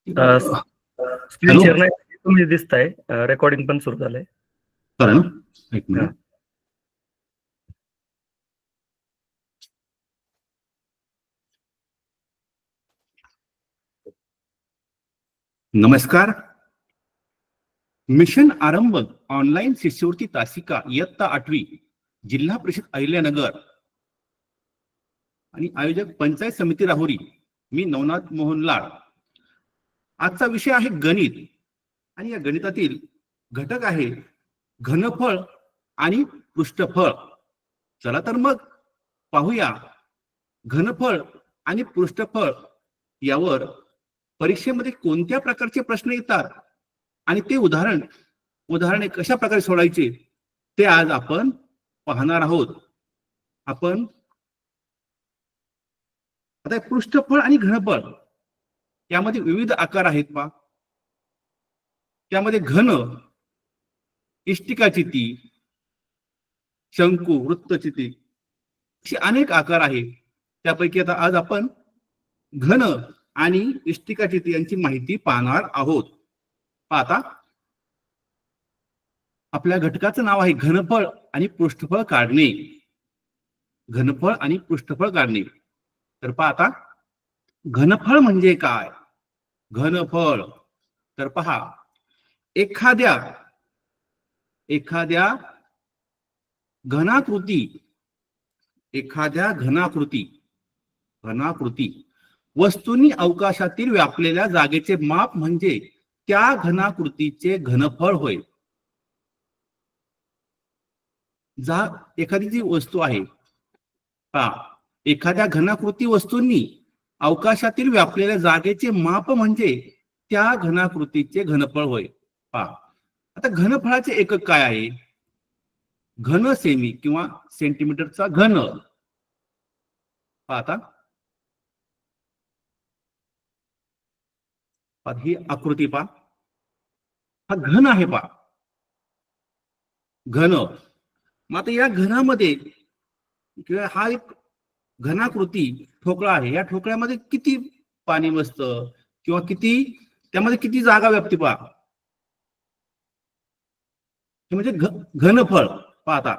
Screen hello share नाही तुम्ही दिसताय, रेकॉर्डिंग पण सुरू झालंय. चालेल ना, एक मिनिट. नमस्कार. मिशन आरंभ ऑनलाईन शिष्यवृत्ती तासिका इयत्ता 8वी जिल्हा परिषद अहिल्यानगर आणि आयोजक पंचायत समिती राहुरी. मी नवनाथ मोहन लाड. आजचा विषय आहे गणित आणि या गणितातील घटक आहे घनफळ आणि पृष्ठफळ. चला तर मग पाहूया घनफळ आणि पृष्ठफळ यावर परीक्षेमध्ये कोणत्या प्रकारचे प्रश्न येतात आणि ते उदाहरणे कशा प्रकारे सोडवायचे ते आज आपण पाहणार आहोत. आपण आता पृष्ठफळ आणि घनफळ यामध्ये विविध आकार आहेत पहा. त्यामध्ये घन, इष्टिकाचिती, शंकू, वृत्तचिती असे अनेक आकार आहेत. त्यापैकी आता आज आपण घन आणि इष्टिकाचिती यांची माहिती पाहणार आहोत. आता आपल्या घटकाचं नाव आहे घनफळ आणि पृष्ठफळ काढणे. घनफळ आणि पृष्ठफळ काढणे. तर पहा आता घनफळ म्हणजे काय? घनफळ तर पहा एखाद्या घनाकृती वस्तूंनी अवकाशातील व्यापलेल्या जागेचे माप म्हणजे त्या घनाकृतीचे घनफळ होय. एखादी जी वस्तू आहे एखाद्या घनाकृती वस्तूंनी अवकाशातील व्यापलेल्या जागेचे माप म्हणजे त्या घनाकृतीचे घनफळ होय. आता घनफळाचे एकक काय आहे? घन सेमी किंवा सेंटीमीटरचा घन. आता ही आकृती पहा, हा घन आहे पहा, घन. मग आता या घनामध्ये किंवा हा एक घनाकृती ठोकळा आहे. या ठोकळ्यामध्ये किती पाणी बसतं किंवा त्यामध्ये किती जागा व्यापते पहा, म्हणजे घनफळ. पाहता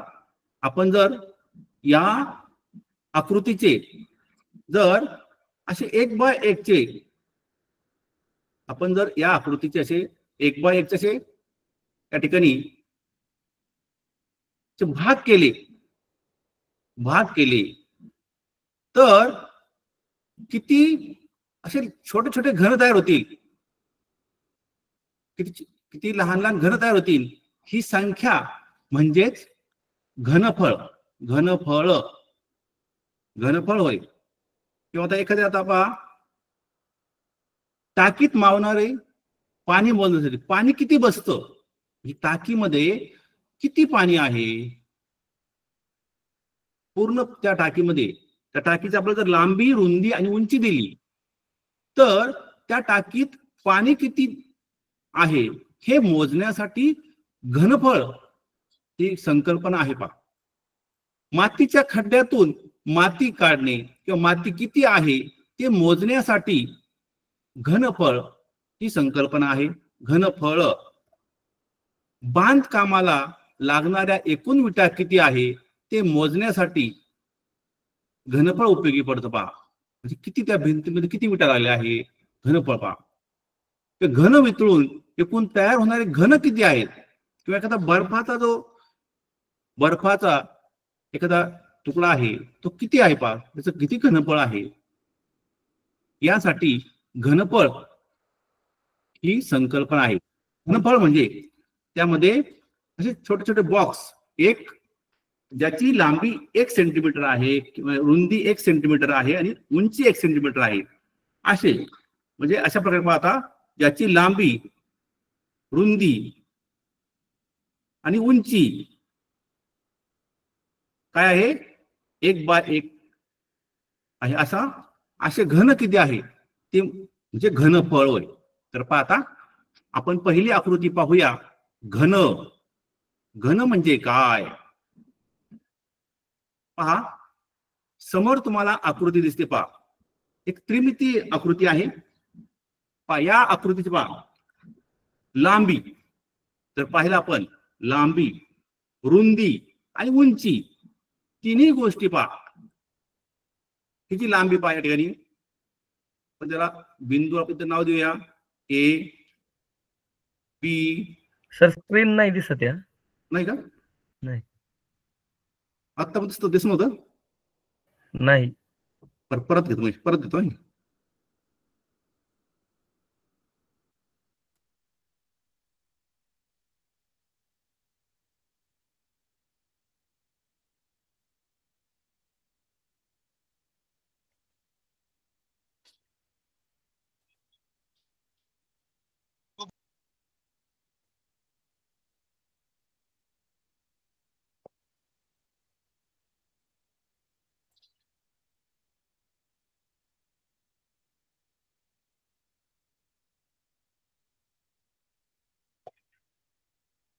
आपण जर या आकृतीचे जर असे 1/1 चे आपण जर या आकृतीचे असे 1/1 चे असे या ठिकाणी भाग केले तर किती असे छोटे छोटे घन तयार होतील, किती लहान लहान घन तयार होतील. ही संख्या म्हणजेच घनफळ होय. किंवा आता एखाद्या आता पहा टाकीत मावणारे पाणी मोजण्यासाठी पाणी किती बसतं, टाकीमध्ये किती पाणी आहे पूर्ण त्या टाकीमध्ये. त्या टाकीची आपल्याला जर लांबी, रुंदी आणि उंची दिली तर त्या टाकीत पाणी किती आहे हे मोजण्यासाठी घनफळ ही संकल्पना आहे पहा. मातीच्या खड्ड्यातून माती काढणे किंवा माती किती आहे ते मोजण्यासाठी घनफळ ही संकल्पना आहे. घनफळ. बांधकामाला लागणाऱ्या एकूण विटा किती आहे ते मोजण्यासाठी घनफळ उपयोगी पडतं पहा. म्हणजे किती त्या भिंतीमध्ये किती विटा लागल्या आहे, घनफळ पहा. घन वितळून एकूण तयार होणारे घन किती आहेत किंवा एखादा बर्फाचा एखादा तुकडा आहे तो किती आहे पहा, त्याचं किती घनफळ आहे, यासाठी घनफळ ही संकल्पना आहे. घनफळ म्हणजे त्यामध्ये असे छोटे छोटे बॉक्स, एक ज्याची लांबी 1 सेंटीमीटर आहे किंवा रुंदी 1 सेंटीमीटर आहे आणि उंची 1 सेंटीमीटर आहे, असे म्हणजे अशा प्रकारे पाहता ज्याची लांबी, रुंदी आणि उंची काय आहे 1/1 आहे. असे घन किती आहे ते म्हणजे घनफळ होय. तर पाहता आपण पहिली आकृती पाहूया. घन म्हणजे काय पहा. समोर तुम्हाला आकृती दिसते पहा, एक त्रिमितीय आकृती आहे या आकृतीची पहा लांबी, तर पाहिलं आपण लांबी, रुंदी आणि उंची तिन्ही गोष्टी पहा. किती लांबी पहा या ठिकाणी, पण त्याला बिंदू आपण नाव देऊया ए बी. सर स्क्रीन नाही दिसत या. नाही का? नाही आता दिसत नव्हतं. नाही. परत घेतो, परत देतो.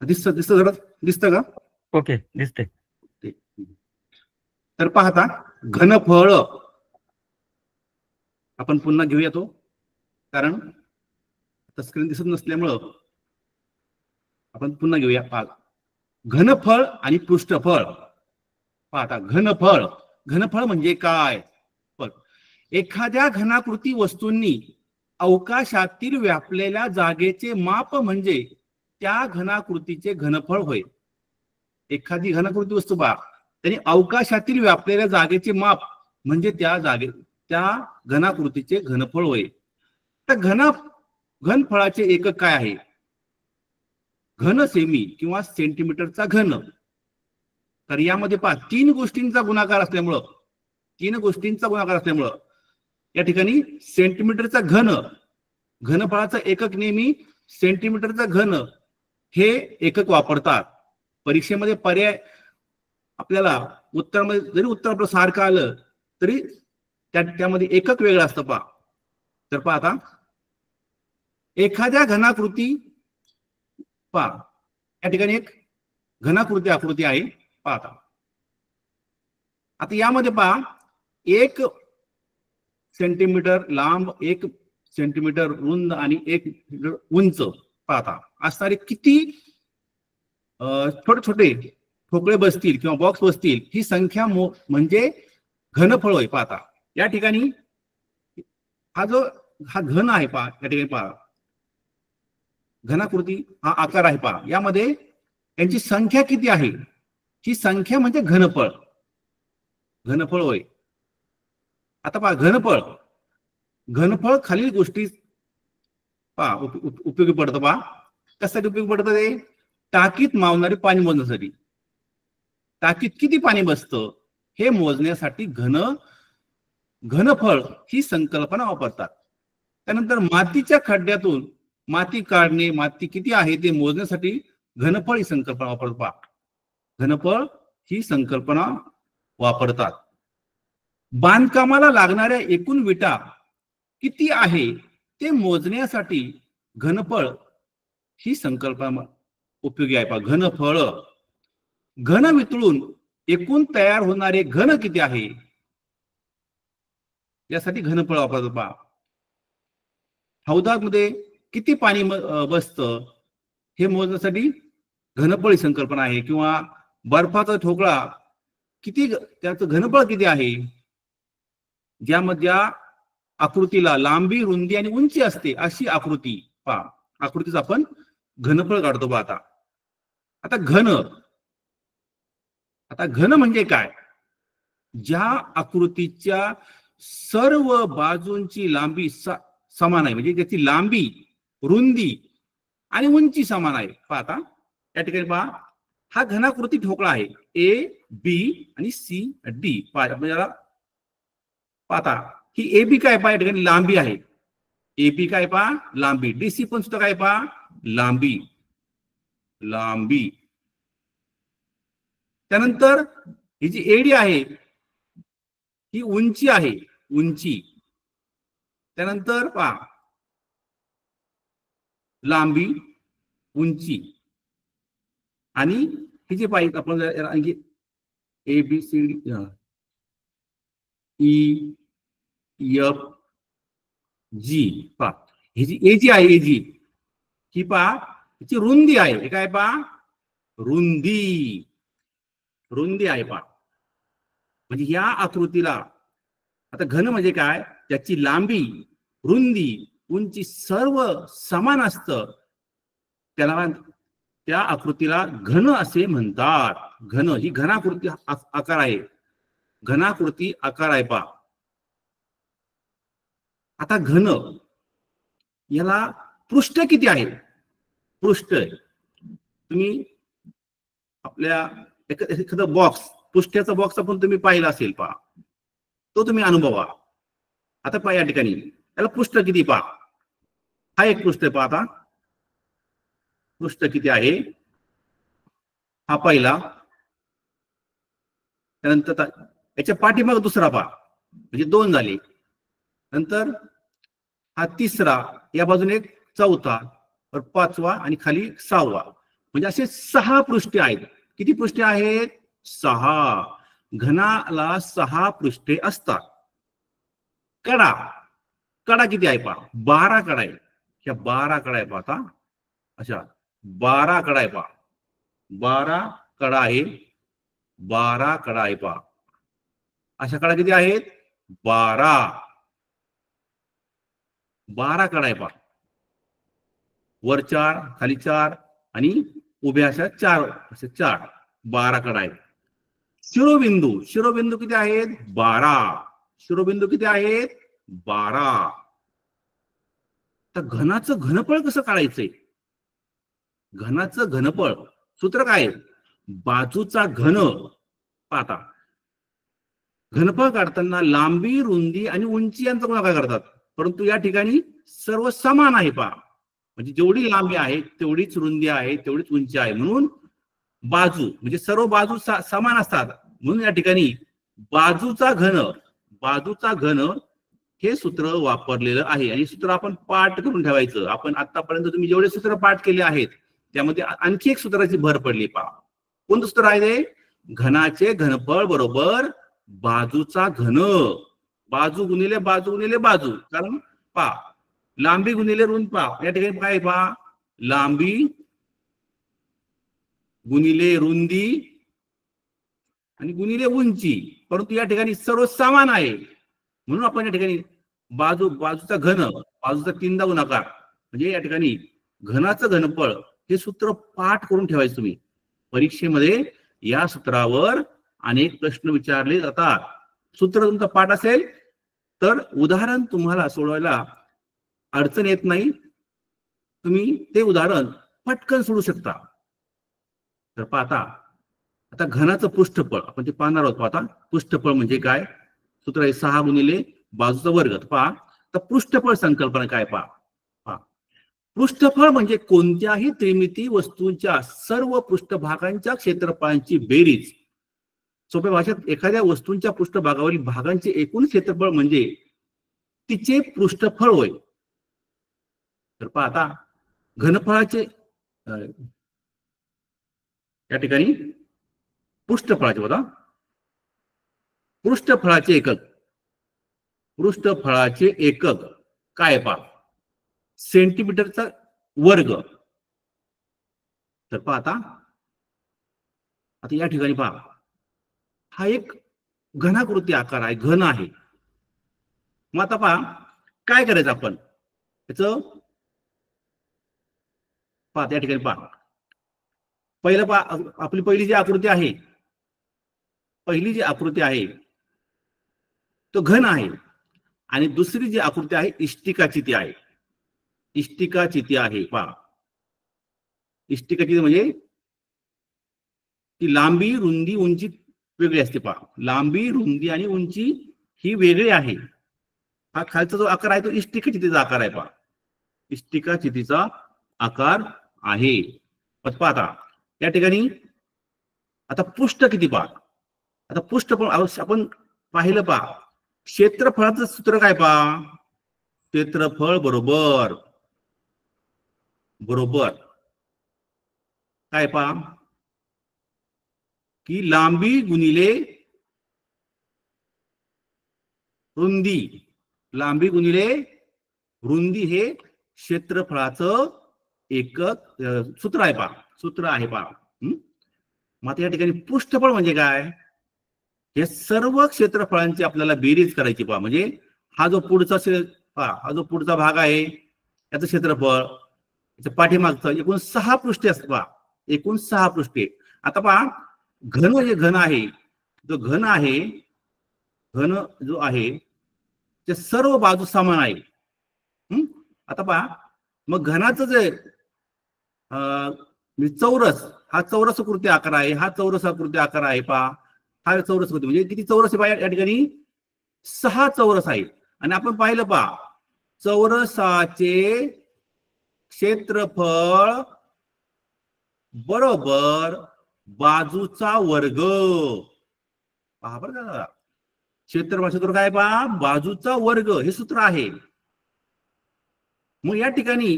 दिसत का? ओके दिसते. तर पाहता घनफळ आपण पुन्हा घेऊया तो, कारण स्क्रीन दिसत नसल्यामुळं आपण पुन्हा घेऊया. पाहा घनफळ आणि पृष्ठफळ. पाहता घनफळ, घनफळ म्हणजे काय? एखाद्या घनाकृती वस्तूंनी अवकाशातील व्यापलेल्या जागेचे माप म्हणजे त्या घनाकृतीचे घनफळ होय. एखादी घनाकृती वस्तू पहा, त्यांनी अवकाशातील व्यापलेल्या जागेचे माप म्हणजे त्या घनाकृतीचे घनफळ होय. तर घनफळाचे एकक काय आहे? घन सेमी किंवा सेंटीमीटरचा घन. तर यामध्ये पहा तीन गोष्टींचा गुणाकार असल्यामुळं या ठिकाणी सेंटीमीटरचा घन, घनफळाचा एकक नेहमी सेंटीमीटरचा घन हे एकक वापरतात. परीक्षेमध्ये पर्याय आपल्याला उत्तरामध्ये जरी उत्तर आपलं सारखं आलं तरी त्यामध्ये एकक वेगळं असतं. पहा तर पहा आता एखाद्या घनाकृती पहा, या ठिकाणी एक घनाकृती आकृती आहे. पाहता आता यामध्ये पहा 1 सेंटीमीटर लांब, 1 सेंटीमीटर रुंद आणि 1 मीटर उंच पाहता असणारे किती छोटे छोटे ठोकळे बसतील किंवा बॉक्स बसतील, ही संख्या म्हणजे घनफळ होय. पाहता या ठिकाणी हा घन आहे. पहा या ठिकाणी पहा घनाकृती हा आकार आहे. पहा यामध्ये यांची संख्या किती आहे, ही संख्या म्हणजे घनफळ होय. आता पहा घनफळ खालील गोष्टी पहा उपयोगी पडतं. पहा कशासाठी उपयोगी पडतं? ते टाकीत मावणारे पाणी मोजण्यासाठी. टाकीत किती पाणी बसतं हे मोजण्यासाठी घनफळ ही संकल्पना वापरतात. त्यानंतर मातीच्या खड्ड्यातून माती काढणे, माती किती आहे ते मोजण्यासाठी घनफळ ही संकल्पना वापरतात. पहा घनफळ ही संकल्पना वापरतात. बांधकामाला लागणाऱ्या एकूण विटा किती आहे ते मोजण्यासाठी घनफळ ही संकल्पना उपयोगी आहे. पहा घनफळ, घन वितळून एकूण तयार होणारे घन किती आहे यासाठी घनफळ वापरतात. पहा हौदामध्ये किती पाणी बसतं हे मोजण्यासाठी घनफळ ही संकल्पना आहे. किंवा बर्फाचा ठोकळा किती, त्याचं घनफळ किती आहे, ज्यामध्ये आकृतीला लांबी, रुंदी आणि उंची असते अशी आकृती. पहा आकृतीच आपण घनफळ काढतो. पहा आता घन म्हणजे काय? ज्या आकृतीच्या सर्व बाजूंची लांबी समान आहे, म्हणजे त्याची लांबी, रुंदी आणि उंची समान आहे. पाहता या ठिकाणी पहा हा घनाकृती ठोकळा आहे. ए बी आणि सी डी. पाहता ही ए बी काय? पहा या ठिकाणी लांबी आहे. ए बी काय? पहा लांबी. डी सी पण सुद्धा काय? पहा लांबी. त्यानंतर ही जी एडी आहे ही उंची आहे, उंची. त्यानंतर पहा लांबी, उंची आणि ही जी पाहिजे आपण आणखी A B C D E F G. पहा ही जी ए जी आहे, ए जी ही पहा हिची रुंदी आहे. हे काय पहा, रुंदी, रुंदी आहे पहा. म्हणजे या आकृतीला आता घन म्हणजे काय, त्याची लांबी, रुंदी, उंची सर्व समान असतं, त्याला त्या आकृतीला घन असे म्हणतात. घन ही घनाकृती आकार आहे, घनाकृती आकार आहे पहा. आता घन याला पृष्ठ किती आहे, पृष्ठ तुम्ही आपल्या एखादा बॉक्स, पृष्ठाचा बॉक्स आपण तुम्ही पाहिला असेल पहा, तो तुम्ही अनुभवा. आता पहा या ठिकाणी त्याला पृष्ठ किती पहा, हा एक पृष्ठ पहा. आता पृष्ठ किती आहे, हा पहिला, त्यानंतर याच्या पाठीमाग दुसरा पहा, म्हणजे 2 झाले. नंतर हा तिसरा, या बाजूने एक चौथा, 5वा आणि खाली 6वा, म्हणजे असे 6 पृष्ठे आहेत. किती पृष्ठे आहेत, 6. घनाला 6 पृष्ठे असतात. कडा, कडा किती आहे पहा, 12 कडा आहे. ह्या 12 कडा आहे पहा. आता अशा 12 कडा आहे पहा, 12 कडा आहे, 12 कडा आहे पहा. अशा कडा किती आहेत, 12. 12 कडा आहे पहा. वर 4, खाली 4 आणि उभ्या अशा 4, असे 4, 12 कडा आहेत. शिरोबिंदू, शिरोबिंदू किती आहेत, 12. शिरोबिंदू किती आहेत, 12. तर घनाचं घनफळ कसं काढायचंय, घनाचं घनफळ सूत्र काय, बाजूचा घन. पाहता घनफळ काढताना लांबी, रुंदी आणि उंची यांचा गुणाकार करतात, परंतु या ठिकाणी सर्व समान आहे पहा. म्हणजे जेवढी लांबी आहे तेवढीच रुंदी आहे, तेवढीच उंची आहे, म्हणून बाजू म्हणजे सर्व बाजू समान असतात. म्हणून या ठिकाणी बाजूचा घन, बाजूचा घन हे सूत्र वापरलेलं आहे. आणि सूत्र आपण पाठ करून ठेवायचं. आपण आतापर्यंत तुम्ही जेवढे सूत्र पाठ केले आहेत त्यामध्ये आणखी एक सूत्राची भर पडली पहा. कोणतं सूत्र आहे ते, घनाचे घनफळ बरोबर बाजूचा घन. बाजू गुणिले बाजू गुणिले बाजू, कारण पहा लांबी गुणिले रुंदी पहा, या ठिकाणी काय पहा, लांबी गुणिले रुंदी आणि गुणिले उंची, परंतु या ठिकाणी सर्व समान आहे. म्हणून आपण या ठिकाणी बाजूचा घन, बाजूचा 3दा गुणाकार, म्हणजे या ठिकाणी घनाचं घनफळ हे सूत्र पाठ करून ठेवायचं. तुम्ही परीक्षेमध्ये या सूत्रावर अनेक प्रश्न विचारले जातात. सूत्र तुमचा पाठ असेल तर उदाहरण तुम्हाला सोडवायला अडचण येत नाही, तुम्ही ते उदाहरण पटकन सोडू शकता. तर पाहता आता घनाचं पृष्ठफळ आपण ते पाहणार आहोत. आता पृष्ठफळ म्हणजे काय, सूत्र आहे 6 गुणिले बाजूचा वर्ग. पहा तर पृष्ठफळ संकल्पना काय पहा. पृष्ठफळ म्हणजे कोणत्याही त्रिमिती वस्तूंच्या सर्व पृष्ठभागांच्या क्षेत्रफळांची बेरीज. सोप्या भाषेत एखाद्या वस्तूंच्या पृष्ठभागावरील भागांचे एकूण क्षेत्रफळ म्हणजे तिचे पृष्ठफळ होय. तर पहा आता घनफळाचे या ठिकाणी पृष्ठफळाचे बघा, पृष्ठफळाचे एकक, पृष्ठफळाचे एकक काय पहा, सेंटीमीटरचा वर्ग. तर पहा आता या ठिकाणी पहा हा एक घनाकृती आकार आहे, घन आहे. मग आता पहा काय करायचं आपण याच, पहा त्या ठिकाणी पहा पहिलं पहा आपली पहिली जी आकृती आहे, पहिली जी आकृती आहे तो घन आहे, आणि दुसरी जी आकृती आहे इष्टिकाचिती आहे. इष्टिकाचिती आहे पहा, इष्टिकाचिती म्हणजे ती लांबी रुंदी उंची वेगळी असते पहा. लांबी रुंदी आणि उंची ही वेगळी आहे. हा खालचा जो आकार आहे तो इष्टिकाचितीचा आकार आहे पहा, इष्टिकाचितीचा आकार आहे. पाहता या ठिकाणी आता पृष्ठ किती पहा, आता पृष्ठ पण आपण पाहिलं पहा, क्षेत्रफळाचं सूत्र काय पहा, क्षेत्रफळ बरोबर काय पहा की लांबी गुणिले रुंदी, लांबी गुणिले रुंदी हे क्षेत्रफळाचं एकक सूत्र आहे पहा, सूत्र आहे पहा. मग आता या ठिकाणी पृष्ठफळ म्हणजे काय? हे सर्व क्षेत्रफळांची आपल्याला बेरीज करायची पहा. म्हणजे हा जो पुढचा पहा, हा जो पुढचा भाग आहे याचं क्षेत्रफळ, याचं पाठीमागचं एकूण 6 पृष्ठे असतात पहा, एकूण 6 पृष्ठे. आता पहा घन जे घन आहे, जो घन आहे, घन जो आहे ते सर्व बाजू समान आहे. आता पहा मग घनाचं जे चौरस, हा चौरसाकृती आकार आहे, हा चौरसाकृती आकार आहे पहा, हा चौरसाकृती म्हणजे किती चौरस आहे या ठिकाणी? 6 चौरस आहे. आणि आपण पाहिलं पहा चौरसाचे क्षेत्रफळ बरोबर बाजूचा वर्ग. पहा बरं का दादा, क्षेत्रफळ सूत्र काय पहा? बाजूचा वर्ग हे सूत्र आहे. मग या ठिकाणी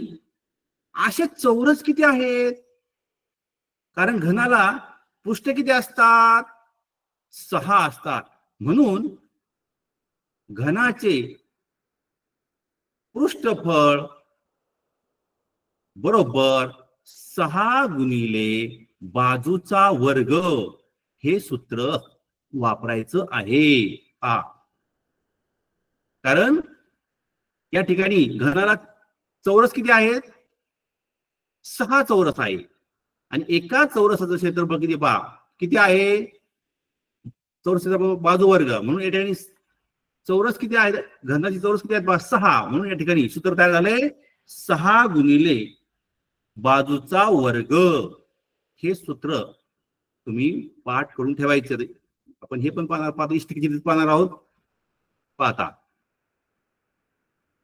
असे चौरस किती आहेत? कारण घनाला पृष्ठ किती असतात? 6 असतात. म्हणून घनाचे पृष्ठफळ बरोबर 6 गुणिले बाजूचा वर्ग हे सूत्र वापरायचं आहे. कारण या ठिकाणी घनाला चौरस किती आहेत? 6 चौरस आहे. आणि एका चौरसाचं क्षेत्रफळ किती पहा, किती आहे? चौरस बाजू वर्ग, म्हणून या ठिकाणी चौरस किती आहेत? घनाची चौरस किती आहेत? 6. म्हणून या ठिकाणी सूत्र तयार झाले 6 गुणिले बाजूचा वर्ग हे सूत्र तुम्ही पाठ करून ठेवायचं. आपण हे पण पाहतो, इष्टिकेची पाहणार आहोत. पाहता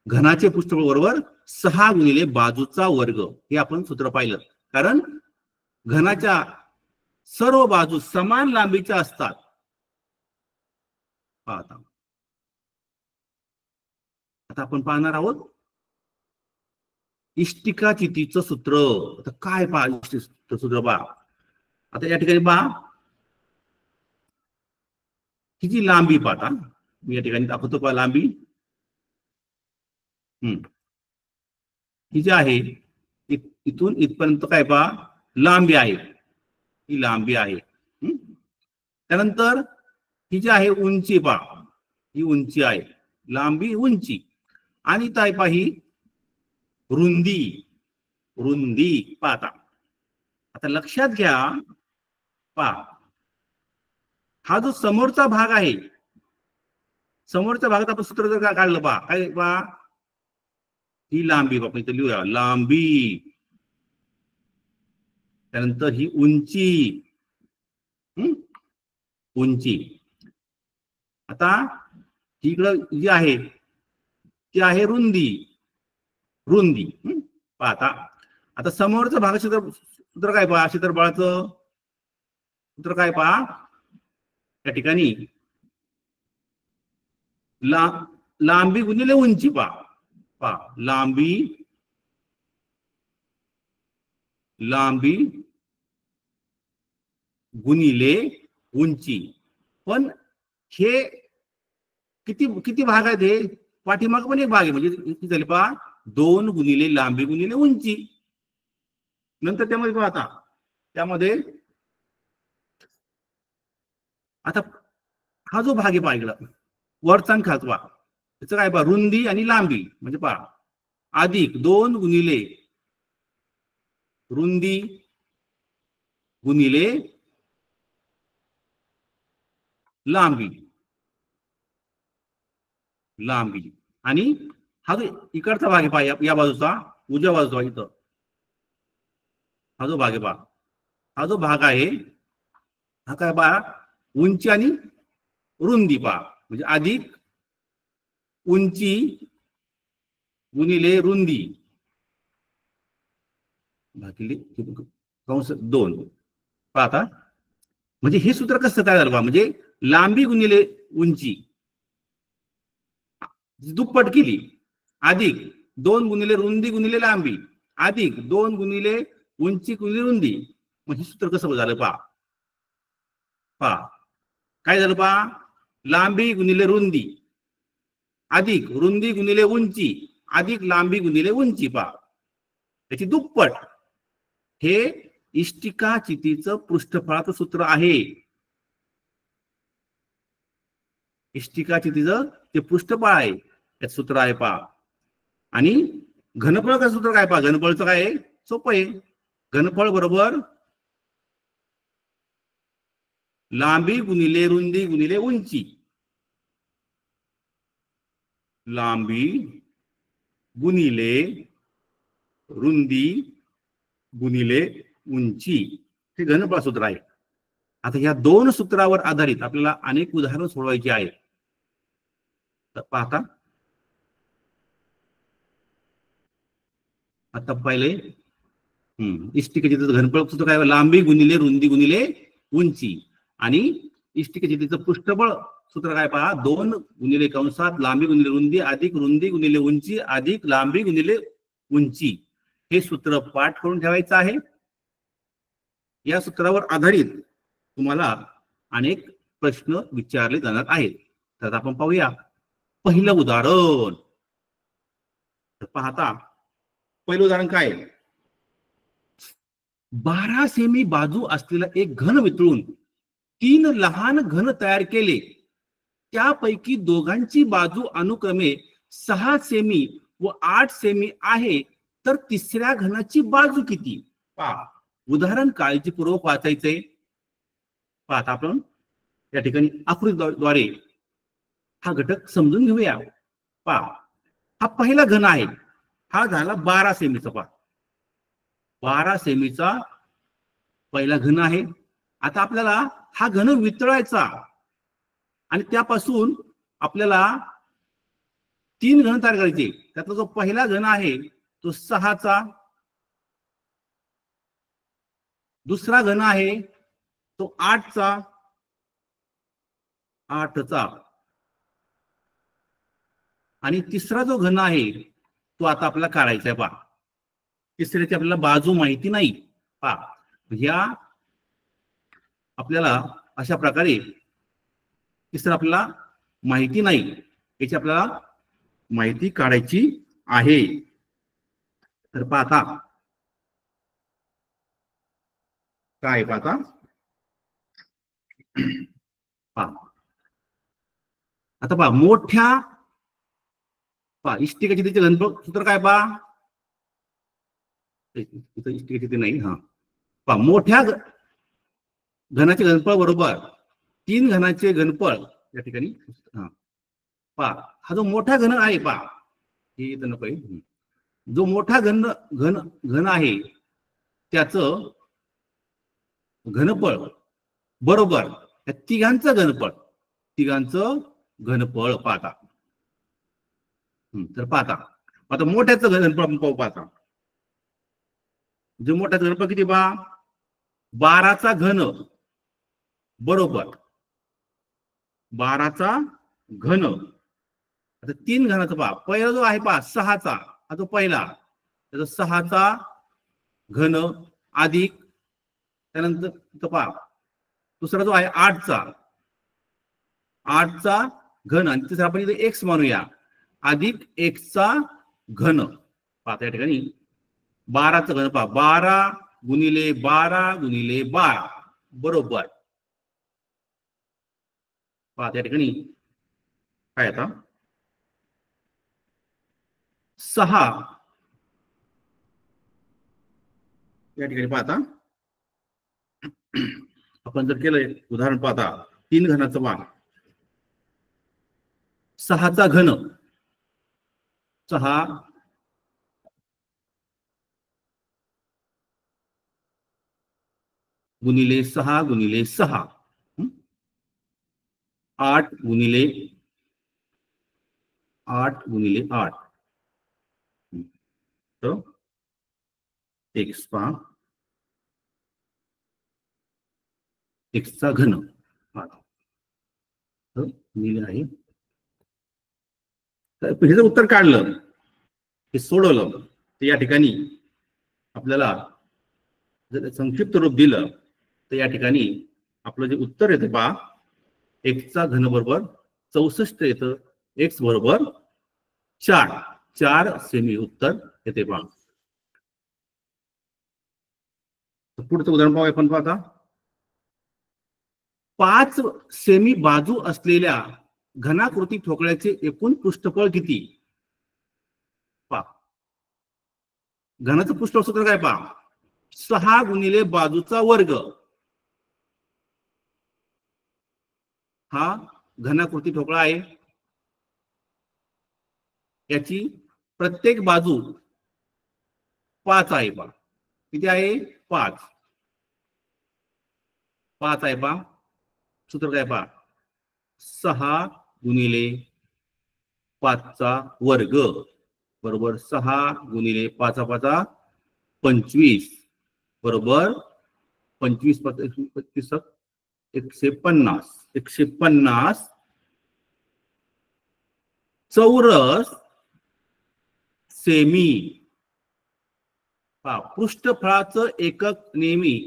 घनाचे पृष्ठफळ बरोबर 6 गुणिले बाजूचा वर्ग हे आपण सूत्र पाहिलं. कारण घनाच्या सर्व बाजू समान लांबीच्या असतात. पाहता आता आपण पाहणार आहोत इष्टिकाचितीचं सूत्र. आता काय पहा इष्टिकाचं सूत्र पहा. आता या ठिकाणी पहा हिची लांबी पाहता, मी या ठिकाणी दाखवतो पहा लांबी. ही जी आहे इथून इथपर्यंत काय पहा लांबी आहे, ही लांबी आहे. त्यानंतर ही जी आहे उंची पहा, ही उंची आहे, लांबी उंची. आणि काय पहा ही रुंदी, रुंदी पाहता. आता लक्षात घ्या पहा, हा जो समोरचा भाग आहे, समोरच्या भागात आपण सूत्र जर काढलं पहा, काय पहा ही लांबी, आपण इथे लिहूया लांबी. त्यानंतर ही उंची, उंची. आता इकडं जी आहे ती आहे रुंदी, रुंदी. पाहता आता समोरचं भाग सूत्र काय पहा, क्षेत्रफळाचं सूत्र काय पहा या ठिकाणी लांबी गुणिले उंची पहा. पहा लांबी, लांबी गुणिले उंची. पण हे किती किती भाग आहेत? हे पाठीमाग पण एक भाग आहे, म्हणजे किती झाले पहा 2 गुणिले लांबी गुणिले उंची. नंतर त्यामध्ये पाहता त्यामध्ये आता हा जो भाग आहे पहा इकडं वरचा आणि खालचा, त्याचं काय पहा रुंदी आणि लांबी म्हणजे पहा अधिक 2 गुणिले रुंदी गुणिले लांबी, लांबी. आणि हा जो इकडचा भाग आहे पहा या बाजूचा, उजव्या बाजूचा इथं हा जो भाग आहे पहा, हा जो भाग आहे हा काय पहा उंची आणि रुंदी पहा, म्हणजे अधिक उंची गुणिले रुंदी भागिले कंस 2. पाहता म्हणजे हे सूत्र कसं काय झालं पहा, म्हणजे लांबी गुणिले उंची दुप्पट केली, अधिक 2 गुणिले रुंदी गुणिले लांबी अधिक 2 गुणिले उंची गुणिले रुंदी. मग हे सूत्र कसं झालं पहा. पहा काय झालं पहा, लांबी गुणिले रुंदी अधिक रुंदी गुणिले उंची अधिक लांबी गुणिले उंची पहा त्याची दुप्पट. हे इष्टिका चितीचं पृष्ठफळाचं सूत्र आहे. इष्टिका चितीचं ते पृष्ठफळ आहे त्याचं सूत्र आहे पहा. आणि घनफळाचं सूत्र काय पहा. घनफळचं काय आहे सोपं आहे. घनफळ बरोबर लांबी गुणिले रुंदी गुणिले उंची. लांबी गुणिले रुंदी गुणिले उंची हे घनफळ सूत्र आहे. आता या दोन सूत्रावर आधारित आपल्याला अनेक उदाहरण सोडवायची आहेत. तर पाहता आता पहिले इष्टिका चितीचं घनफळ सूत्र काय लांबी गुणिले रुंदी गुणिले उंची. आणि इष्टिका चितीचं पृष्ठफळ सूत्र काय पहा 2 गुणिले कंसात लांबी गुणिले रुंदी अधिक रुंदी गुणिले उंची अधिक लांबी गुणिले उंची. हे सूत्र पाठ करून ठेवायचं आहे. या सूत्रावर आधारित तुम्हाला अनेक प्रश्न विचारले जाणार आहेत. तर आपण पाहूया पहिलं उदाहरण. तर पाहता पहिलं उदाहरण काय 12 सेमी बाजू असलेला एक घन वितळून 3 लहान घन तयार केले. त्यापैकी दोघांची बाजू अनुक्रमे 6 सेमी व 8 सेमी आहे. तर तिसऱ्या घनाची बाजू किती पहा. उदाहरण काळजीपूर्वक वाचायचंय. पाहता आपण या ठिकाणी आकृतीद्वारे हा घटक समजून घेऊया. पहा हा पहिला घन आहे. हा झाला 12 सेमीचा पहा 12 सेमीचा पहिला घन आहे. आता आपल्याला हा घन वितळायचा आणि त्यापासून आपल्याला 3 घन तयार करायचे. त्यातला जो पहिला घन आहे तो 6चा. दुसरा घन आहे तो 8चा. आणि तिसरा जो घन आहे तो आता आपल्याला काढायचा आहे पहा. तिसऱ्याची आपल्याला बाजू माहिती नाही पहा. ह्या आपल्याला अशा प्रकारे तिसरं आपल्याला माहिती नाही याची आपल्याला माहिती काढायची आहे. तर पाहता काय पाहता आता पहा मोठ्या पहा इष्टिका चितीचे घनफळ सूत्र काय पहा. इष्टिका चिती नाही. हा पहा मोठ्या घनाचे घनफळ बरोबर 3 घनाचे घनफळ या ठिकाणी. हा पहा हा जो मोठा घन आहे पहा हे इथं नको. जो मोठा घन आहे त्याचं घनफळ बरोबर या तिघांचं घनफळ पाहता. तर पाहता आता मोठ्याचं घनफळ आपण पाहू. पाहता जो मोठ्याचं घनफळ किती पहा 12चा घन बरोबर 12चा घन. आता 3 घनाचा पहा पहिला जो आहे पहा 6चा. हा जो पहिला त्याचा 6चा घन अधिक त्यानंतर पहा दुसरा जो आहे 8चा घन आणि तिसरा आपण इथे x मानूया अधिक x चा घन. पाहता या ठिकाणी 12चा घन पहा 12 गुणिले 12 गुणिले 12 बरोबर. पाहता या ठिकाणी काय आता 6 या ठिकाणी पाहता आपण जर केलं उदाहरण पाहता 3 घनाचं पहा 6चा घन 6 गुणिले 6 गुणिले 6 8 गुणिले 8 गुणिले 8 तर x पहा x चा घन लिहिलं आहे. तर हे उत्तर काढलं हे सोडवलं तर या ठिकाणी आपल्याला जर संक्षिप्त रूप दिलं तर या ठिकाणी आपलं जे उत्तर येतं पहा x चा घन बरोबर 64 येतं. x बरोबर 4 4 सेमी उत्तर येते पहा. पुढचं उदाहरण पाहू आपण पाहता. 5 सेमी बाजू असलेल्या घनाकृती ठोकळ्याचे एकूण पृष्ठफळ किती? पहा, घनाचं पृष्ठफळ सूत्र काय पहा, 6 गुणिले बाजूचा वर्ग. हा घनाकृती ठोकळा आहे, याची प्रत्येक बाजू 5 आहे पहा. किती आहे? 5 आहे पहा. सूत्र काय पहा, 6 गुणिले 5 चा वर्ग बरोबर 6 गुणिले 5 5 25 बरोबर 25 25 150 150 चौरस सेमी. पृष्ठफळाचं एकक नेहमी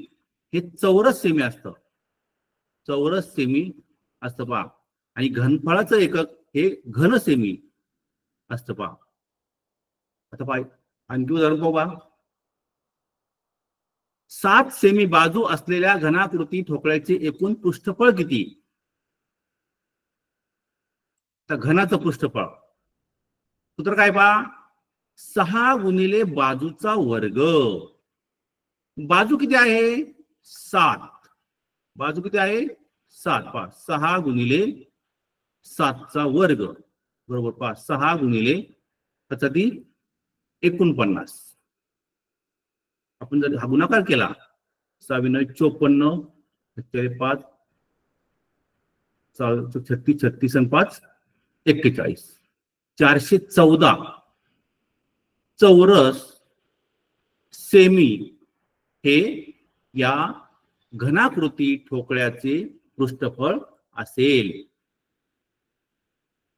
हे चौरस सेमी असतं, चौरस सेमी असतं पहा. आणि घनफळाचं एकक हे घन सेमी असतं पहा. आता पहा आणखी उदाहरण पाहू पहा. 7 सेमी बाजू असलेल्या घनाकृती ठोकळ्याचे एकूण पृष्ठफळ किती? तर घनाचं पृष्ठफळ सूत्र काय पहा, 6 गुणिले बाजूचा वर्ग. बाजू किती आहे? 7. बाजू किती आहे? 7 पहा. 6 गुणिले 7 चा वर्ग बरोबर पहा 6 गुणिले 49. आपण जर हा गुणाकार केला 6×54 5 36 36 आणि 5 41 414 चौरस सेमी हे या घनाकृती ठोकळ्याचे पृष्ठफळ असेल.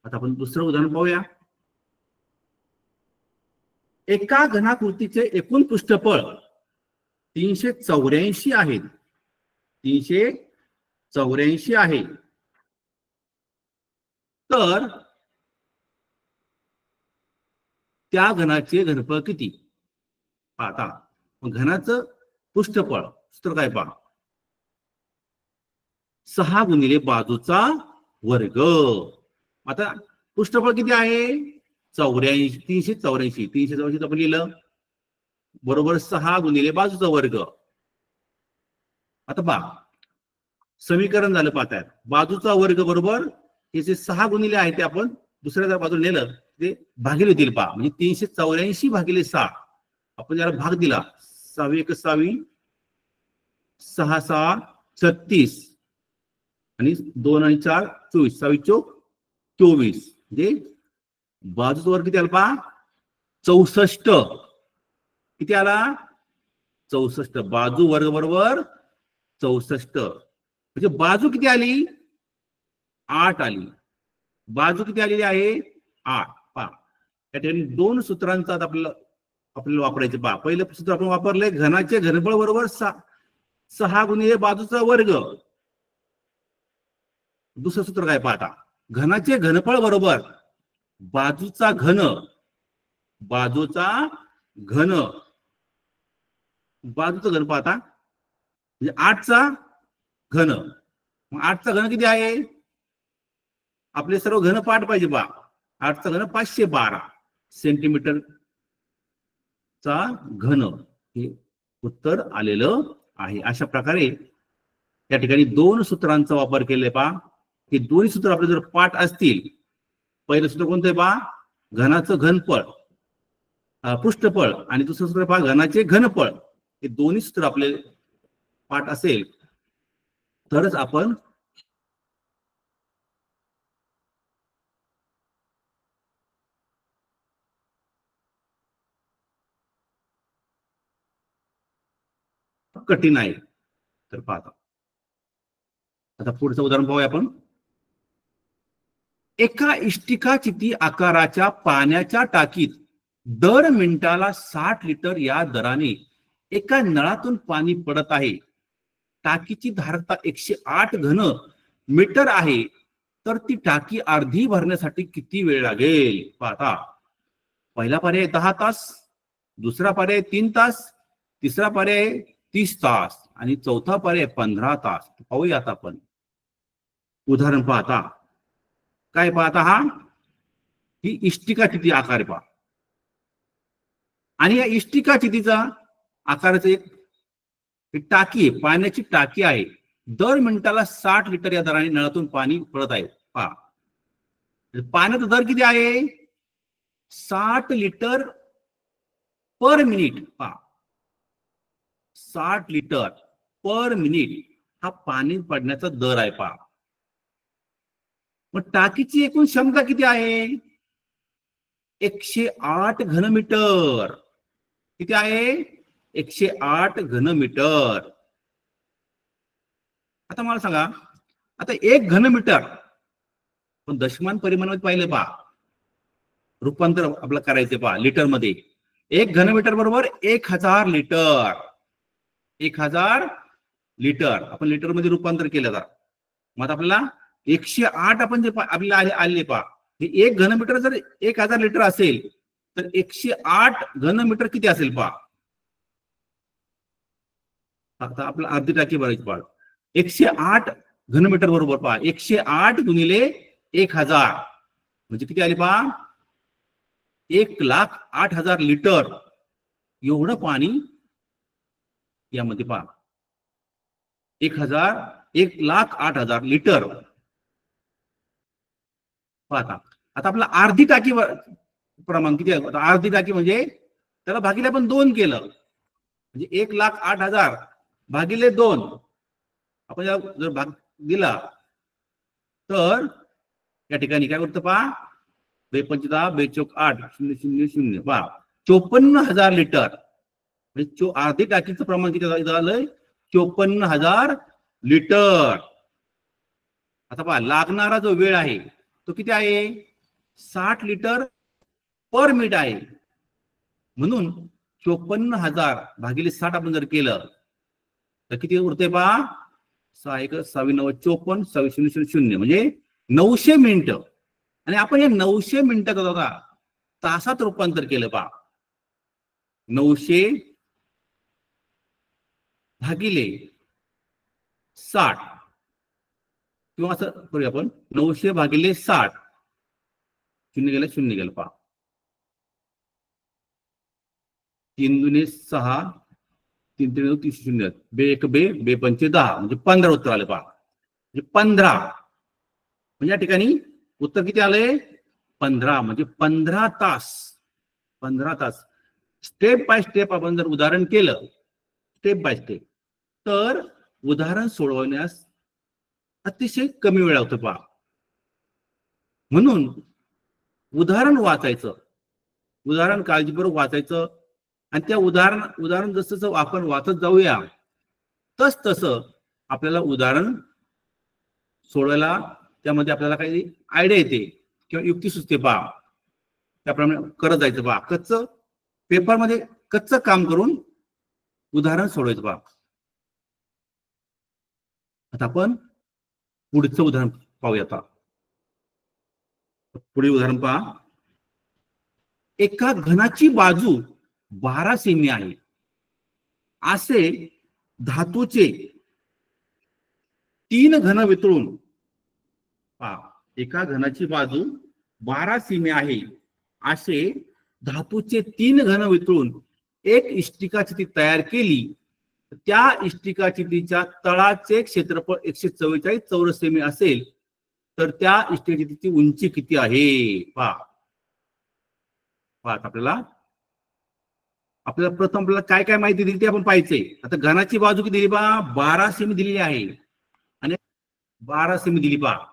आता आपण दुसरं उदाहरण पाहूया. एका घनाकृतीचे एकूण पृष्ठफळ 384 आहे. 384 आहे. तर त्या घनाचे घनफळ किती? आता घनाचं पृष्ठफळ सूत्र काय पहा, 6 गुणिले बाजूचा वर्ग. आता पृष्ठफळ किती आहे? 84. 384 आपण लिहिलं बरोबर 6 गुणिले बाजूचा वर्ग. आता पहा समीकरण झालं पाहतायत. बाजूचा वर्ग बरोबर हे जे 6 गुणिले आहे ते आपण दुसऱ्या बाजूला नेलं ते भागिले होतील पहा. म्हणजे 384 भागिले 6 आपण ज्याला भाग दिला 6 1 6 6 6 36 आणि 2 आणि 4 24 6 चौक 24 म्हणजे बाजूचा वर्ग किती आला पहा 64. किती आला? 64. बाजू वर्ग बरोबर 64. म्हणजे बाजू किती आली? 8 आली. बाजू किती आलेली आहे? 8. पहा या ठिकाणी 2 सूत्रांचा आपल्याला वापरायचे पहा. पहिलं सूत्र आपण वापरलंय घनाचे घनफळ बरोबर 6 गुणिले बाजूचा वर्ग. दुसरं सूत्र काय पाहता, घनाचे घनफळ बरोबर बाजूचा घन. बाजूचा घन पाहता म्हणजे 8 चा घन. मग 8 चा घन किती आहे? आपले सर्व घन पाठ पाहिजे पहा. 8 चा घन 512 सेंटीमीटर चा घन हे उत्तर आलेलं आहे. अशा प्रकारे या ठिकाणी 2 सूत्रांचा वापर केलाय पहा. हे दोन्ही सूत्र आपले जर पाठ असतील, पहिलं सूत्र कोणतं आहे पहा, घनाचं घनफळ पृष्ठफळ, आणि दुसरं सूत्र पहा घनाचे घनफळ. हे दोन्ही सूत्र आपले पाठ असेल तरच आपण कठीण आहे तर पाहता. आता पुढचं उदाहरण पाहूया आपण. एका इष्टिकाचिती आकाराच्या पाण्याच्या टाकीत दर मिनिटाला 60 लिटर या दराने एका नळातून पाणी पडत आहे. टाकीची धारता 108 घन मीटर आहे. तर ती टाकी अर्धी भरण्यासाठी किती वेळ लागेल? पाहता पहिला पर्याय 10 तास, दुसरा पर्याय 3 तास, तिसरा पर्याय 30 तास आणि चौथा पर्याय 15 तास. पाहूया आता आपण उदाहरण. पाहता काय पाहता, हा ही इष्टिका चिती आकार पहा. आणि या इष्टिका चितीचा आकाराचं एक टाकी आहे, पाण्याची टाकी आहे. दर मिनिटाला 60 लिटर या दराने नळातून पाणी पडत आहे. पहा पाण्याचा दर किती आहे, 60 लिटर पर मिनिट. पहा 60 लिटर पर मिनिट हा पाणी पडण्याचा दर आहे. पहा मग टाकीची एकूण क्षमता किती आहे, 108 घनमीटर. किती आहे, 108 घनमीटर. आता मला सांगा, आता 1 घनमीटर पण दशमान परिमाणामध्ये पाहिले पहा, रूपांतर आपलं करायचे पहा लिटर मध्ये. 1 घनमीटर बरोबर 1000 लिटर. 1000 लिटर आपण लिटर मध्ये रूपांतर केलं तर मग आपल्याला 108 आपण जे आपल्याला आले पहा, हे 1 घनमीटर जर 1000 लिटर असेल तर 108 घनमीटर किती असेल पहा. आता आपलं अर्धी टाकी भरायची पहा. 108 घनमीटर बरोबर पहा 108 गुणिले 1000 म्हणजे किती आले पहा, 1,08,000 लिटर एवढं पाणी यामध्ये पहा. 1,08,000 लिटर पाहता. आता आपला अर्धी टाकी प्रमाण किती आहे, अर्धी टाकी म्हणजे त्याला भागिले आपण 2 केलं म्हणजे 1,08,000 भागिले 2 आपण जर भाग दिला तर या ठिकाणी काय होतं पहा, 2×5 2×4 8 000 पहा 54,000 लिटर. म्हणजे अर्धी टाकीचं प्रमाण किती झालंय, 54,000 लिटर. आता पहा लागणारा जो वेळ आहे तो किती आहे, 60 लिटर पर मिनिट आहे. म्हणून 54,000 भागिले 60 आपण जर केलं तर किती उरते पहा, 6 6 9 54 6 म्हणजे 900 मिनिटं. आणि आपण हे 900 मिनिटात तासात रूपांतर केलं पहा. 900 भागिले 60 किंवा असं करूया आपण 900 भागिले 60 0 गेलं पहा. 3 दुने 6 3 3 30 0 बे 1 बे 5 10 म्हणजे 15 उत्तर आले पहा. म्हणजे 15 म्हणजे या ठिकाणी उत्तर किती आले, 15 म्हणजे 15 तास. 15 तास. स्टेप बाय स्टेप आपण जर उदाहरण केलं स्टेप बाय स्टेप तर उदाहरण सोडवण्यास अतिशय कमी वेळ लागतो पहा. म्हणून उदाहरण वाचायचं, उदाहरण काळजीपूर्वक वाचायचं आणि त्या उदाहरण जसं आपण वाचत जाऊया तसं आपल्याला उदाहरण सोडवायला त्यामध्ये आपल्याला काही आयडिया येते किंवा युक्ती सुचते पहा. त्याप्रमाणे करत जायचं पहा. कच्चं पेपरमध्ये कच्चं काम करून उदाहरण सोडवायचं पहा. आता आपण पुढचं उदाहरण पाहूया. आता पुढे उदाहरण पहा. एका घनाची बाजू 12 सेमी आहे असे धातूचे 3 घन वितळून पहा. एका घनाची बाजू 12 सेमी आहे असे धातूचे 3 घन वितळून एक इष्टिका चिती तयार केली. त्या इष्टिका चितीच्या तळाचे क्षेत्रफळ 144 चौरस सेमी असेल तर त्या इष्टिका चितीची उंची किती आहे पहा. आपल्याला प्रथम आपल्याला काय काय माहिती दिली ते आपण पाहिजे. आता घनाची बाजू किती दिली पहा, 12 सेमी दिलेली आहे आणि 12 सेमी दिली पहा.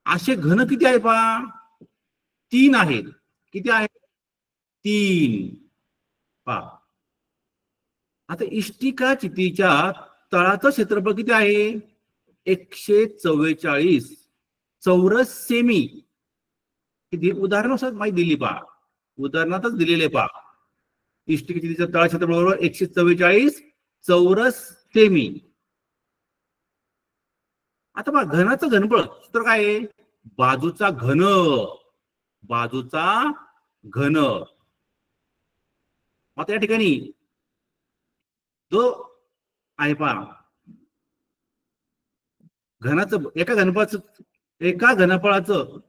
असे घन किती आहे पहा, 3 आहेत. किती आहेत, 3 पहा. आता इष्टिका चितीच्या तळाचं क्षेत्रफळ किती आहे, 144 चौरस सेमी. किती उदाहरणानुसार माहिती दिली पहा, उदाहरणातच दिलेले पहा. इष्टिका चितीच्या तळाचं क्षेत्रफळ बरोबर 144 चौरस सेमी. आता पहा घनाचं घनफळ सूत्र काय आहे, बाजूचा घन. बाजूचा घन. आता या ठिकाणी जो आहे पहा घनाचं एका घनफळाचं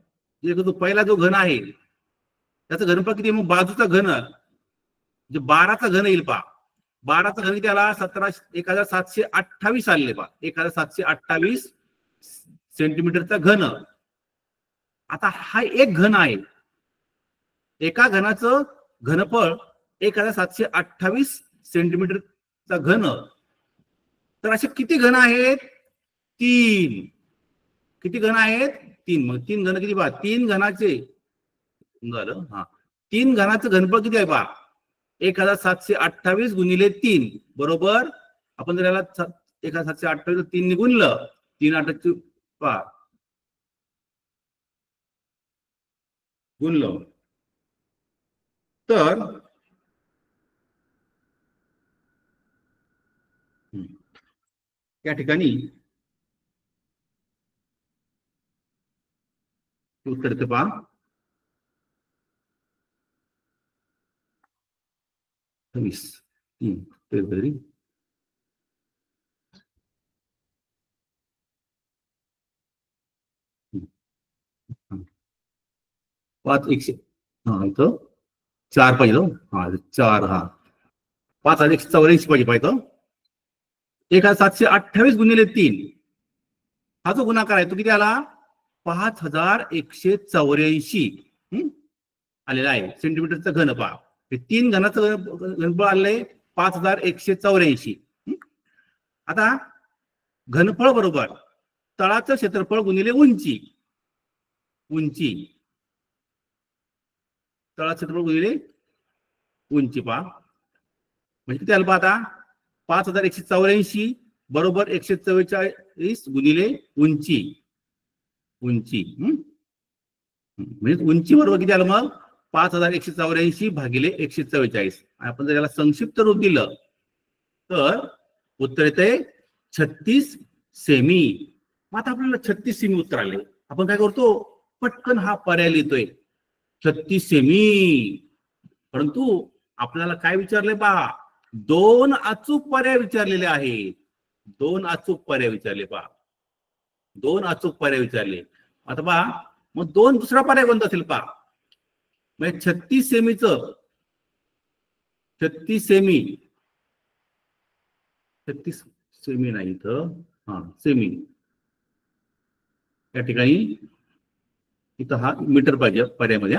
जो पहिला जो घन आहे त्याचं घनफळ किती, मग बाजूचा घन म्हणजे 12चा घन येईल पहा. 12चा घन किती आला, 1728 आले पहा. 1728 सेंटीमीटरचा घन. आता हा एक घन आहे, एका घनाचं घनफळ 1728 सेंटीमीटरचा घन. तर असे किती घन आहेत, 3. किती घन आहेत, 3. मग 3 घन किती पहा, 3 घनाचे झालं. हा 3 घनाचं घनफळ किती आहे पहा, 1728 गुणिले 3 बरोबर. आपण जर याला 1728 3 ने गुणलं, 3 8 पहा गुणलं तर या ठिकाणी उत्तर येते पहा 20. 5 100 हा इथं 4 पाहिजे. हा 4 हा 5184 पाहिजे. 1728 गुणिले 3 हा जो गुणाकार आहे तो किती आला, 5184 आलेला आहे सेंटीमीटरचा घन पहा. 3 घनाचं घनफळ आलंय 5184. आता घनफळ बरोबर तळाचं क्षेत्रफळ गुणिले उंची. तळाचं क्षेत्रफळ गुणिले उंची पहा म्हणजे किती आलं पहा आता, 5184 बरोबर 144 गुणिले उंची. म्हणजे उंची बरोबर किती आलं मग, 5184 भागिले 144. आपण जर याला संक्षिप्त रूप दिलं तर उत्तर येते 36 सेमी. आता आपल्याला 36 सेमी उत्तर आले. आपण काय करतो, पटकन हा पर्याय लिहितोय 36 सेमी. परंतु आपल्याला काय विचारले पहा, 2 अचूक पर्याय विचारलेले आहेत. 2 अचूक पर्याय विचारले पहा, 2 अचूक पर्याय विचारले. आता पहा मग 2 दुसरा पर्याय कोणता असेल पहा, म्हणजे 36 सेमीचं 36 सेमी नाही इथं, हा सेमी या ठिकाणी इथं हा मीटर पाहिजे पर्यायमध्ये.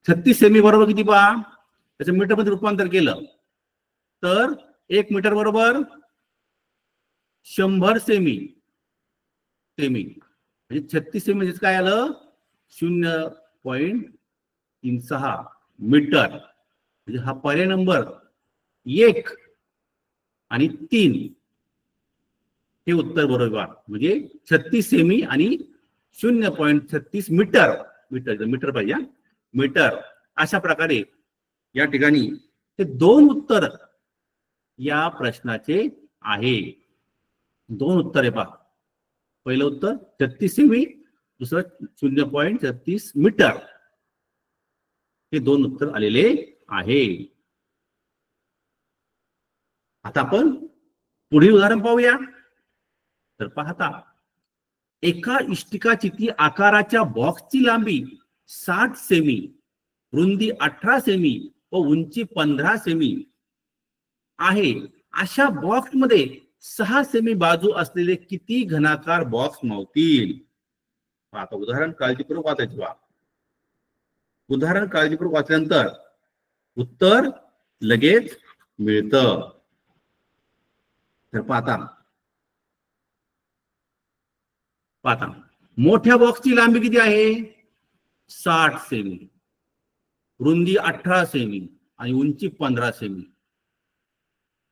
36 सेमी बरोबर किती पहा, त्याचं मीटर मध्ये रूपांतर केलं तर 1 मीटर बरोबर 100 सेमी. म्हणजे 36 सेमी म्हणजे काय आलं, 0.36 मीटर. म्हणजे हा पर्याय नंबर 1 आणि 3 हे उत्तर बरोबर. म्हणजे 36 सेमी आणि 0.36 मीटर. मीटर पाहिजे, मीटर. अशा प्रकारे या ठिकाणी हे 2 उत्तर या प्रश्नाचे आहे. 2 उत्तर आहे पहा. पहिलं उत्तर 36 सेमी, दुसरं 0.36 मीटर. हे 2 उत्तर आलेले आहे. आता आपण पुढील उदाहरण पाहूया. तर पाहता एका इष्टिकाचिती आकाराच्या बॉक्सची लांबी 60 सेमी, रुंदी 18 सेमी व उंची 15 सेमी आहे. अशा बॉक्समध्ये 6 सेमी बाजू असलेले किती घनाकार बॉक्स मावतील. आता उदाहरण काळजीपूर्वक वाचायचं बा. उदाहरण काळजीपूर्वक वाचल्यानंतर उत्तर लगेच मिळतं. तर पाहता मोठ्या बॉक्सची लांबी किती आहे, 60 सेमी, रुंदी 18 सेमी आणि उंची 15 सेमी.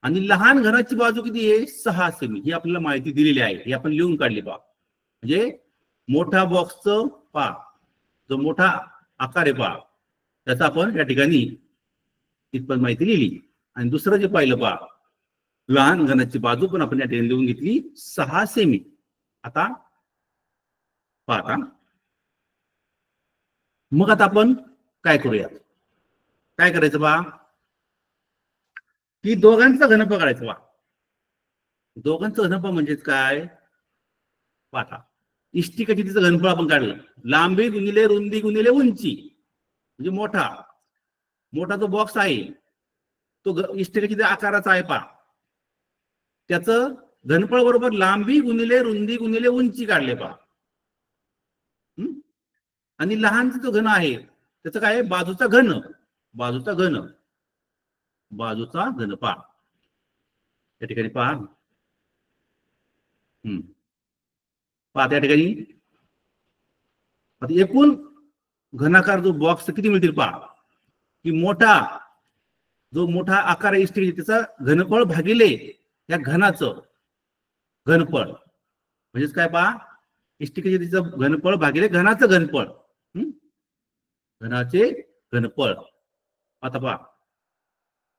आणि लहान घराची बाजू किती आहे, 6 सेमी. ही आपल्याला माहिती दिलेली आहे, ही आपण लिहून काढली पहा. म्हणजे मोठा बॉक्सचं पहा, जो मोठा आकार आहे पहा, त्याचा आपण या ठिकाणी इथपर्यंत माहिती लिहिली. आणि दुसरं जे पाहिलं पहा, लहान घनाची बाजू पण आपण या ठिकाणी लिहून घेतली 6 सेमी. आता पाहता मग आता आपण काय करूया, काय करायचं बा, की दोघांचा घनफळ काढायचं बा. दोघांचं घनफळ म्हणजेच काय पाठा, इष्टिकाची तिचं घनफळ आपण काढलं. लांबी गुणिले रुंदी गुणिले उंची, म्हणजे मोठा मोठा जो बॉक्स आहे तो इष्टिकाची आकाराचा आहे पा, त्याचं घनफळ बरोबर लांबी गुणिले रुंदी गुणिले उंची काढले पा. आणि लहानचा जो घन आहे त्याचं काय आहे, बाजूचा घन, बाजूचा घन, बाजूचा घन पा. या ठिकाणी पहा, पहा त्या ठिकाणी आता एकूण घनाकार जो बॉक्स किती मिळतील पहा, की मोठा जो मोठा आकार आहे इष्टिकेचा त्याचा घनफळ भागिले या घनाचं घनफळ, म्हणजेच काय पहा, इष्टिकेचे तिचं घनफळ भागिले घनाचं घनफळ, घनाचे घनफळ. आता पहा,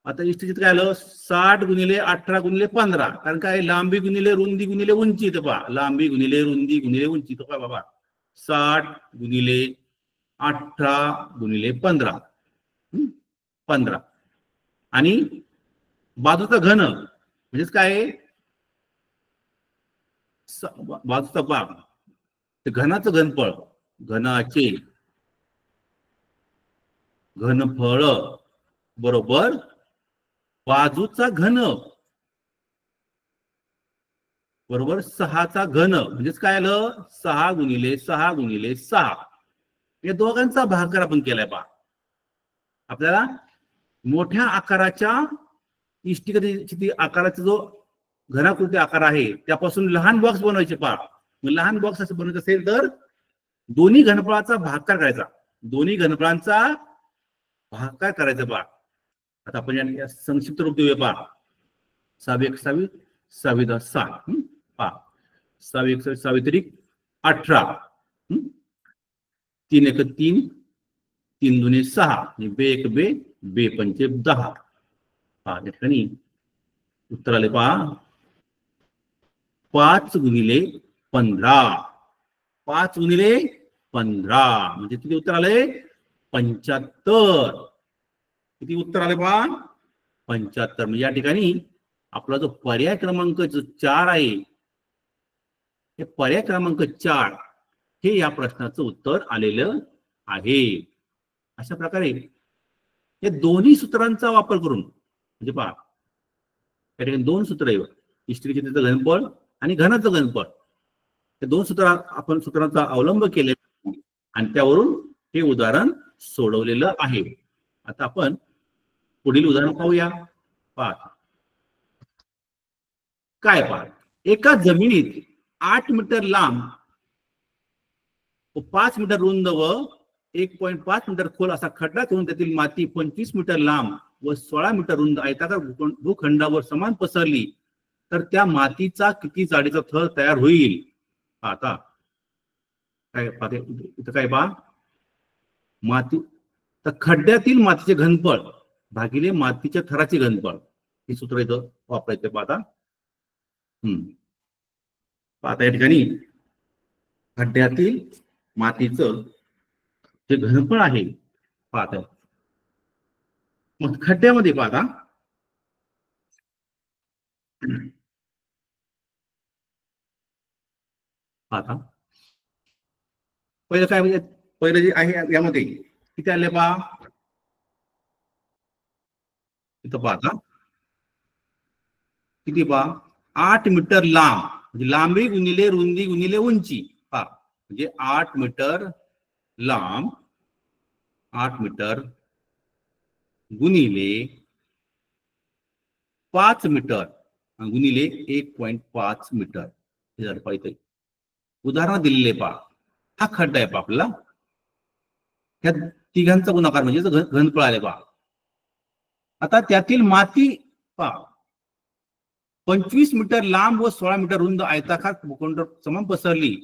आता इष्टिकेत काय आलं, 60 गुणिले 18 गुणिले 15, कारण काय लांबी गुणिले रुंदी गुणिले उंची. तर पहा लांबी गुणिले रुंदी गुणिले उंची, तर पहा बाबा 60 गुणिले 18 गुणिले 15, 15. आणि बाजूचा घन म्हणजेच काय, बाजूचा भाग, घनाचं घनफळ, घनाचे घनफळ बरोबर बाजूचा घन बरोबर 6चा घन, म्हणजेच काय आलं 6 गुणिले 6 गुणिले 6. या दोघांचा भागाकार आपण केलाय पहा. आपल्याला मोठ्या आकाराच्या इष्टिकेची आकाराचा जो घनाकृती आकार आहे त्यापासून लहान बॉक्स बनवायचे पहा. लहान बॉक्स असं बनवायचं असेल तर दोन्ही घनफळाचा भागाकार करायचा, दोन्ही घनफळांचा भागाकार करायचा पहा. आता आपण या संक्षिप्त रूप देऊया पहा. 6 × 6 = 6 पहा, 6 × 6 = 18, 3 × 1 = 3, 3 × 2 = 6, 2 × 1 = 2, 2 × 5 = 10. पहा या ठिकाणी उत्तर आले पहा 5 गुणिले 15, 5 गुणिले 15 म्हणजे किती उत्तर आले, 75. किती उत्तर आले पहा, 75. म्हणजे या ठिकाणी आपला जो पर्याय क्रमांक जो 4 आहे, हे पर्याय क्रमांक 4 हे या प्रश्नाचं उत्तर आलेलं आहे. अशा प्रकारे या दोन्ही सूत्रांचा वापर करून, म्हणजे पहा या ठिकाणी 2 सूत्र आहे, इष्टिकेचे घनफळ आणि घनाचं घनफळ. हे 2 सूत्रांचा अवलंब केले आणि त्यावरून हे उदाहरण सोडवलेलं आहे. आता आपण पुढील उदाहरण पाहूया. पहा काय, पहा एका जमिनीत 8 मीटर लांब व 5 मीटर रुंद व 1.5 मीटर खोल असा खड्डा करून त्यातील माती 25 मीटर लांब व 16 मीटर रुंद आयताकार भूखंडावर समान पसरली तर त्या मातीचा किती जाडीचा थर तयार होईल. आता काय पाहते इथं काय पहा, माती तर खड्ड्यातील मातीचे घनफळ भागिले मातीच्या थराचे घनफळ, हे सूत्र इथं वापरायचं. पाहता पाहता या ठिकाणी खड्ड्यातील मातीचं जे घनफळ आहे पाहता, मग खड्ड्यामध्ये पाहता पाहता पहिलं काय म्हणजे पहिलं जे आहे यामध्ये किती आले पहा, इथं पाहता किती पहा 8 मीटर लांब, म्हणजे लांबी गुणिले रुंदी गुणिले उंची. पहा म्हणजे 8 मीटर लांब, 8 मीटर गुणिले 5 मीटर गुणिले 1.5 मीटर. हे जर पाहिजे उदाहरण दिलेले पहा, हा खड्डा आहे पहा आपल्याला, ह्या तिघांचा गुणाकार म्हणजे घनफळ आले पहा. आता त्यातील माती पहा 25 मीटर लांब व 16 मीटर रुंद आयताकार भूखंड समान पसरली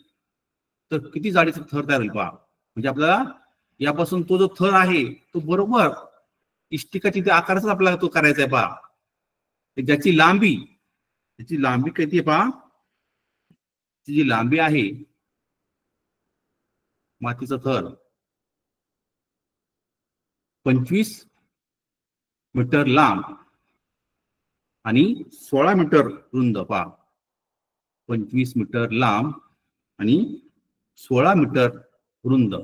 तर किती जाडीचा थर तयार होईल पहा. म्हणजे आपल्याला यापासून तो जो थर आहे तो बरोबर इष्टिकाची त्या आकाराचा आपल्याला तो करायचा आहे पहा. ज्याची लांबी किती आहे पहा, जी लांबी आहे मातीचा थर 25 मीटर लांब आणि 16 मीटर रुंद पहा. 25 मीटर लांब आणि 16 मीटर रुंद.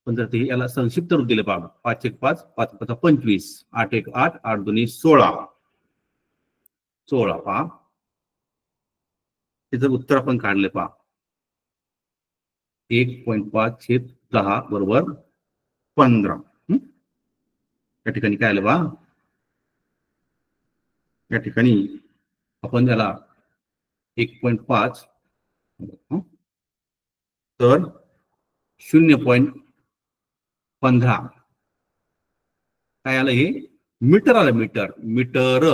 पण जर ते याला संक्षिप्त रूप दिले पहा. 5 1 5 5 5 25 8 1 8 8 2 16 16 पहा. त्याचं उत्तर आपण काढले पहा. 1.5/10 बरोबर 15. या ठिकाणी काय आलं पहा. या ठिकाणी आपण त्याला 1.5 तर 0.15 काय आलं हे मीटर आलं. मीटर मीटर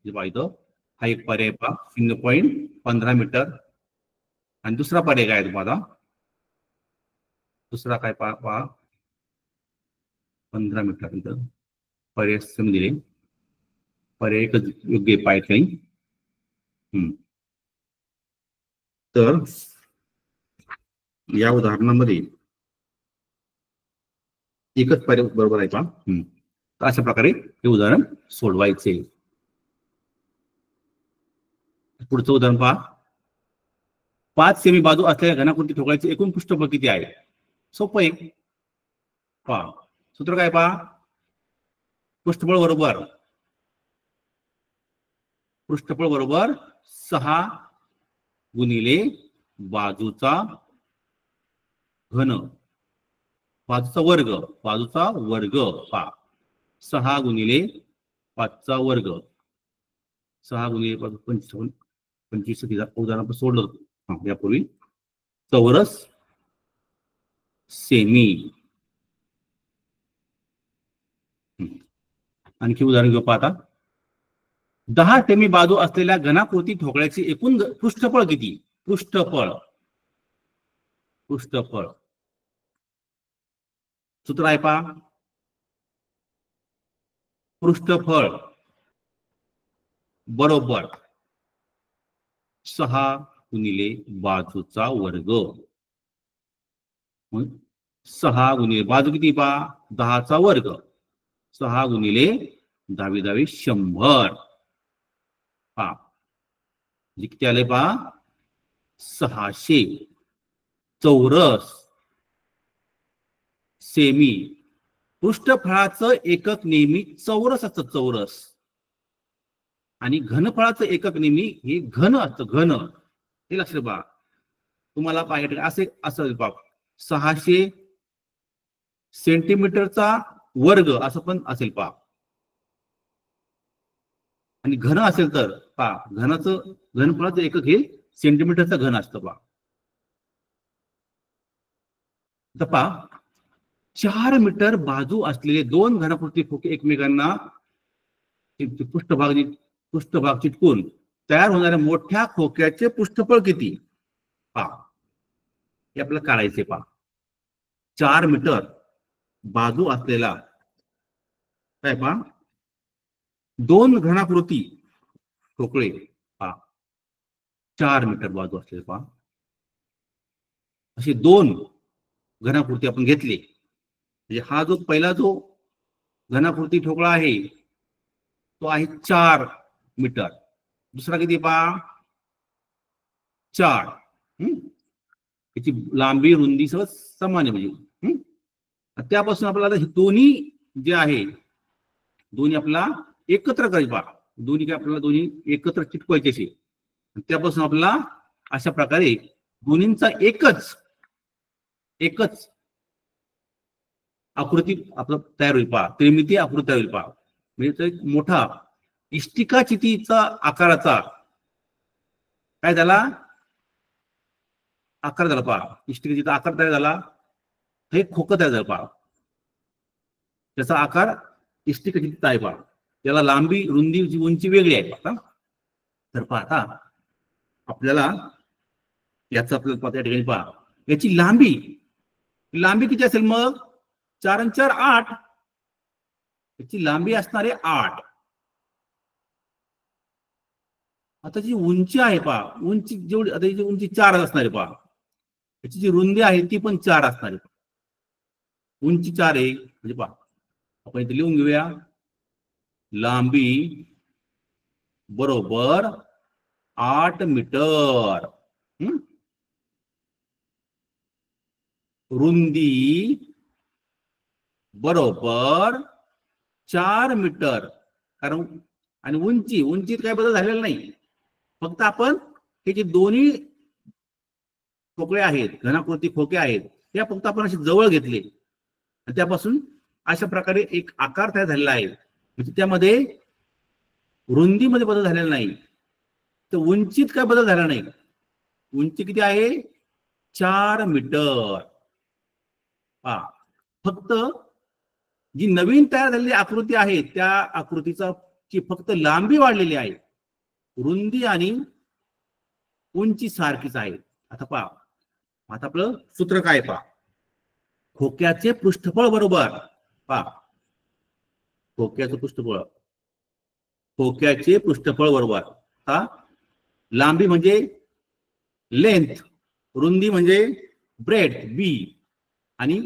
इथं हा एक पर्याय पहा 0.15 मीटर. आणि दुसरा पर्याय काय तुम्हाला दुसरा काय पहा 15 मीटर. इथं पर्याय दिले. पर्याय एकच योग्य पाहिजे काही. तर या उदाहरणामध्ये एकच पर्याय बरोबर आहे का. तर अशा प्रकारे हे उदाहरण सोडवायचे. पुढचं उदाहरण पहा. 5 सेमी बाजू असलेल्या घनाकृती ठोकळ्याचे एकूण पृष्ठफळ किती आहे. सोपं आहे पहा. सूत्र काय पहा. पृष्ठफळ बरोबर 6 गुणिले बाजूचा घन बाजूचा वर्ग पहा. 6 गुणिले 5चा वर्ग 6 गुणिले 25 उदाहरण आपण सोडलं यापूर्वी. चौरस सेमी. आणखी उदाहरण घेऊ पाहता. 10 सेमी बाजू असलेल्या घनाकृती ठोकळ्याचे एकूण पृष्ठफळ किती. पृष्ठफळ सूत्र आहे पहा. पृष्ठफळ बरोबर 6 गुणिले बाजूचा वर्ग. 6 गुणिले बाजू किती पहा 10चा वर्ग. 6 गुणिले 10 10 100 पहा. किती आले पहा 600 चौरस सेमी. पृष्ठफळाचं एकक नेहमी चौरस असतं. चौरस. आणि घनफळाचं एकक नेहमी हे घन असतं. घन हे लक्षात पहा. तुम्हाला पाहिजे असं पहा 600 सेंटीमीटरचा वर्ग असं पण असेल पहा. आणि घन असेल तर पहा घनफळाचं एकक हे सेंटीमीटरचा घन असतं पहा. तर पहा 4 मीटर बाजू असलेले 2 घनाकृती ठोके एकमेकांना पृष्ठभाग चिटकून तयार होणाऱ्या मोठ्या खोक्याचे पृष्ठफळ किती पहा. हे आपल्याला काढायचे पहा. 4 मीटर बाजू असलेला काय पहा 2 घनाकृती ठोकळे पहा. 4 मीटर बाजू असलेले पहा. असे 2 घनाकृती आपण घेतले. म्हणजे हा जो पहिला जो घनाकृती ठोकळा आहे तो आहे 4 मीटर. दुसरा किती पहा 4. याची लांबी रुंदी सह समान आहे. म्हणजे त्यापासून आपल्याला दोन्ही जे आहे दोन्ही आपल्याला एकत्र करायचे पहा. दोन्ही काय आपल्याला दोन्ही एकत्र चिटकवायचे असे. त्यापासून आपल्याला अशा प्रकारे दोन्हींचा एकच आकृती आपलं तयार होईल पहा. त्रिमितीय आकृती तयार होईल पहा. म्हणजे एक मोठा इष्टिका चितीचा आकाराचा काय झाला आकार झाला पहा. इष्टिका चितीचा आकार तयार झाला. हे खोकं तयार झालं पहा. त्याचा आकार इष्टिका चितीचा आहे पहा. त्याला लांबी रुंदी उंची वेगळी आहे पहा. तर पहा आपल्याला याचा आपल्याला त्या ठिकाणी पहा याची लांबी किती असेल मग 4 आणि 4 8. याची लांबी असणार आहे 8. आता जी उंची आहे पहा उंची जेवढी आता याची उंची 4 असणार आहे पहा. याची जी रुंदी आहे ती पण 4 असणार आहे. उंची 4 आहे, म्हणजे पहा आपण इथे लिहून घेऊया, लांबी बरोबर 8 मीटर, रुंदी बरोबर 4 मीटर. कारण आणि उंचीत काय बदल झालेला नाही, फक्त आपण हे जे दोन्ही खोकळे आहेत, घनाकृती खोके आहेत, त्या फक्त आपण असे जवळ घेतले, त्यापासून अशा प्रकारे एक आकार तयार झालेला आहे. म्हणजे त्यामध्ये रुंदीमध्ये बदल झालेला नाही, तर उंचीत काय बदल झाला नाही. उंची किती आहे? 4 मीटर. फक्त जी नवीन तयार झालेली आकृती आहे त्या आकृतीचा ची फक्त लांबी वाढलेली आहे, रुंदी आणि उंची सारखीच आहे. आता पहा, आता आपलं सूत्र काय पहा, खोक्याचे पृष्ठफळ बरोबर, पहा खोक्याचे पृष्ठफळ बरोबर, आता लांबी म्हणजे लेंथ, रुंदी म्हणजे ब्रेड बी, आणि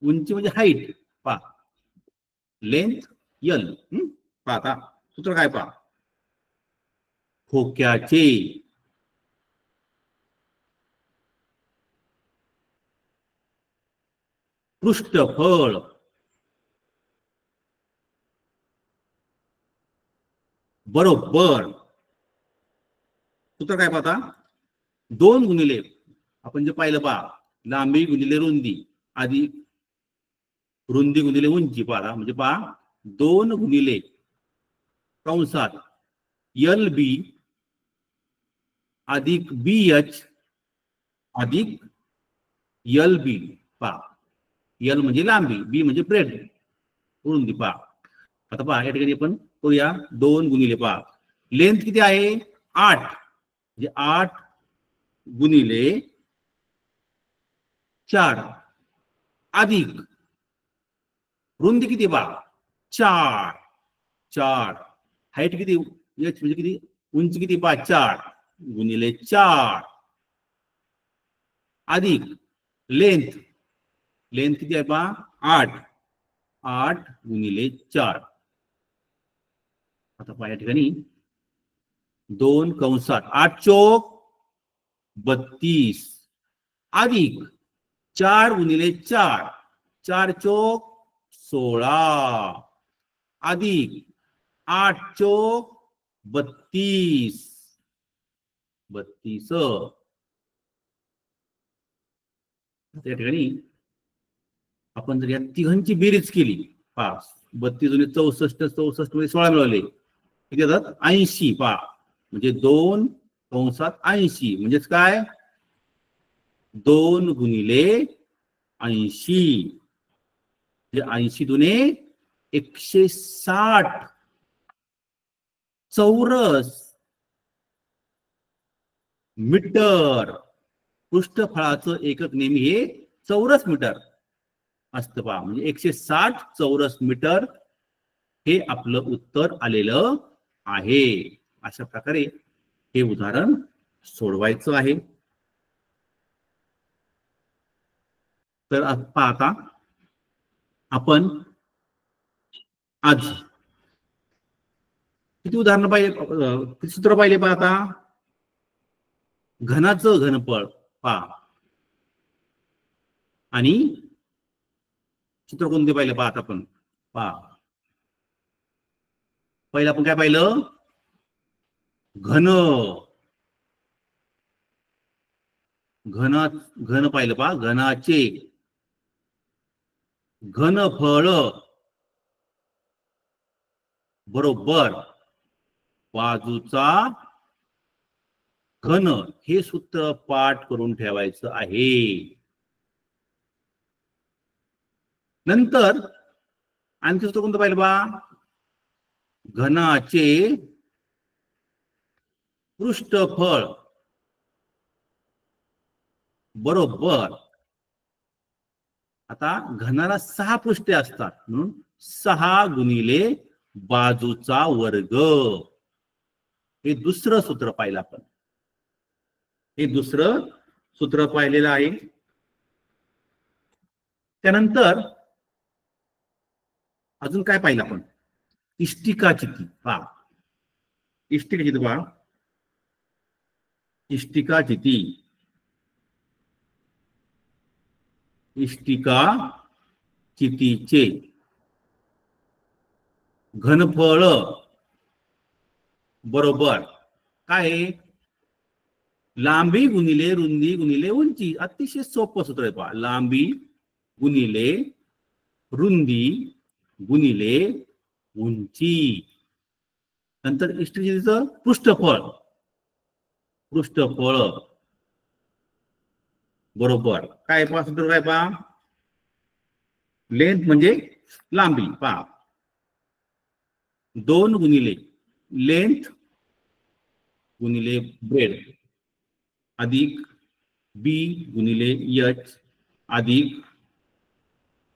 उंची म्हणजे हाईट, पहा लेंथ यल. पहा आता सूत्र काय पहा, खोक्याचे पृष्ठफळ बरोबर, सूत्र काय पाहता, 2 गुणिले आपण जे पाहिलं पहा, लांबी गुणिले रुंदी अधिक रुंदी गुणिले उंची, पहा म्हणजे पहा 2 गुणिले कंसात यल बी अधिक बी एच अधिक यल बी. पहा यल म्हणजे लांबी, बी म्हणजे ब्रेड रुंदी. पहा आता पहा या ठिकाणी आपण करूया 2 गुणिले, पहा लेंथ किती आहे 8, म्हणजे 8 गुणिले 4 अधिक रुंदी किती पहा 4, हाईट किती एच म्हणजे किती, उंची किती पहा 4 गुणिले 4 अधिक लेंथ किती आहे पहा 8 गुणिले 4. आता पहा या ठिकाणी 2 कंसात 8 चोक 32 अधिक 4 गुणिले 4 चोक 16 अधिक 8 चोक 32. त्या ठिकाणी आपण जर या तिघांची बेरीज केली, पहा 32 गुणिले 64 मध्ये 16 मिळाले, किती येतात 80. पहा म्हणजे 2 कंसात 80 म्हणजेच काय 2 गुणिले 80, 80 दुने 160 चौरस मीटर. पृष्ठफळाचं एकक नेहमी हे चौरस मीटर असतं, पहा म्हणजे 160 चौरस मीटर हे आपलं उत्तर आलेलं आहे. अशा प्रकारे हे उदाहरण सोडवायचं आहे. तर आता आपण आज किती उदाहरणं पाहिले, किती सूत्र पाहिले पहा. आता घनाचं घनफळ पहा आणि सूत्र कोणते पाहिले पहा. आता आपण पहा पहिलं आपण काय पाहिलं, घन पाहिलं पहा, घनाचे घनफळ बरोबर बाजूचा घन, हे सूत्र पाठ करून ठेवायचं आहे. नंतर आणखी सूत्र कोणतं पाहिलं पहा, घनाचे पृष्ठफळ बरोबर, आता घनाला 6 पृष्ठे असतात म्हणून 6 गुणिले बाजूचा वर्ग, हे दुसरं सूत्र पाहिलं आपण. हे दुसरं सूत्र पाहिलेलं आहे. त्यानंतर अजून काय पाहिलं आपण? इष्टिका चिती. पहा, इष्टिका चिती पहा, इष्टिका चिती, इष्टिका चितीचे घनफळ बरोबर काय आहे? लांबी गुणिले रुंदी गुणिले उंची. अतिशय सोपं सूत्र आहे पहा. लांबी गुणिले रुंदी गुणिले उंची. नंतर इष्टिकेचं पृष्ठफळ, पृष्ठफळ बरोबर काय पहा सूत्र काय पहा? लेंथ म्हणजे लांबी. पहा 2 गुणिले लेंथ गुणिले ब्रेड अधिक बी गुणिले एच अधिक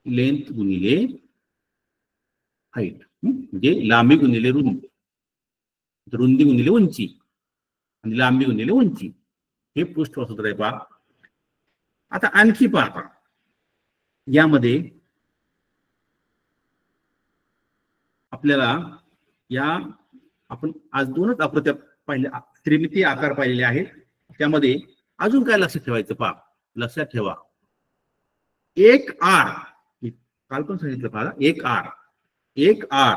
लेंथ गुणिले हाईट. म्हणजे लांबी गुणिले रुंदी, रुंदी गुणिले उंची आणि लांबी गुणिले उंची. हे पृष्ठफळ सूत्र आहे पहा. आता आणखी पहा, यामध्ये आपल्याला या आपण आज 2च आकृत्या पाहिल्या, त्रिमितीय आकार पाहिलेले आहेत. त्यामध्ये अजून काय लक्षात ठेवायचं पहा. लक्षात ठेवा, एक आर, काल पण सांगितलं पहा, एक आर, एक आर,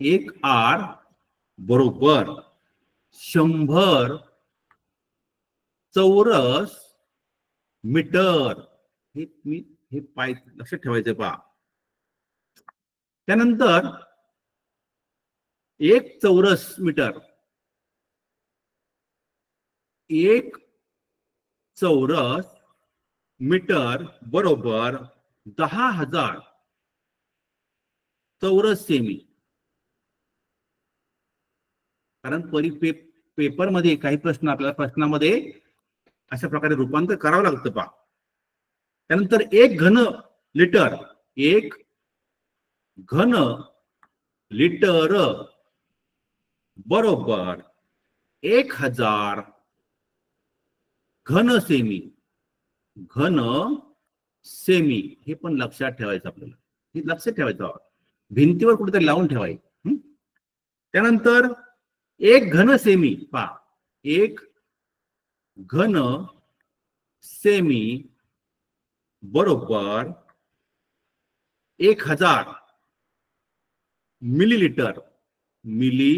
एक आर बरोबर 100 चौरस मीटर. हे पाय लक्षात ठेवायचं पहा. त्यानंतर 1 चौरस मीटर, 1 चौरस मीटर बरोबर 10,000 चौरस सेमी. कारण पेपरमध्ये काही प्रश्न आपल्याला प्रश्नामध्ये अशा प्रकारे रूपांतर करावं लागतं पहा. त्यानंतर 1 घन लिटर, 1 घन लिटर बरोबर 1000 घन सेमी. घन सेमी हे पण लक्षात ठेवायचं आपल्याला. हे लक्षात ठेवायचं, भिंतीवर कुठेतरी लावून ठेवायचं. त्यानंतर 1 घन सेमी पहा, 1 घन सेमी बरोबर 1000 मिलीलीटर. Milli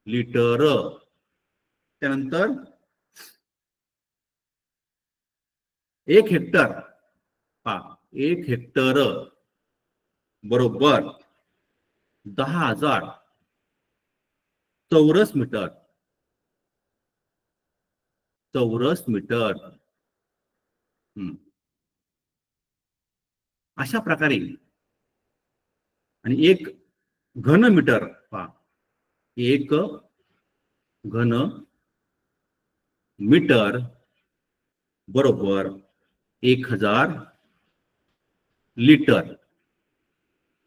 litre. त्यानंतर 1 हेक्टर पहा, 1 हेक्टर बरोबर 10,000 चौरस मीटर. चौरस मीटर. अशा प्रकारे. आणि 1 घन मीटर पहा, 1 घन मीटर बरोबर 1000 लिटर.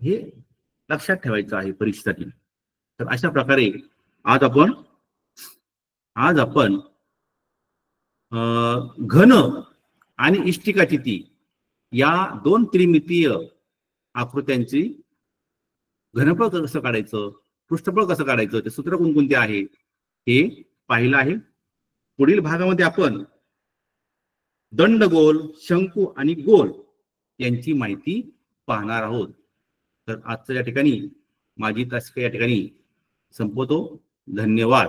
हे लक्षात ठेवायचं आहे परीक्षेसाठी. तर अशा प्रकारे आज आपण घन आणि इष्टिका चिती या 2 त्रिमितीय आकृत्यांची घनफळ कसं काढायचं, पृष्ठफळ कसं काढायचं, ते सूत्र कोणकोणते आहे हे पाहिलं आहे. पुढील भागामध्ये आपण दंडगोल, शंकू आणि गोल यांची माहिती पाहणार आहोत. तर आजच्या या ठिकाणी माझी तासिका या ठिकाणी संपवतो. धन्यवाद.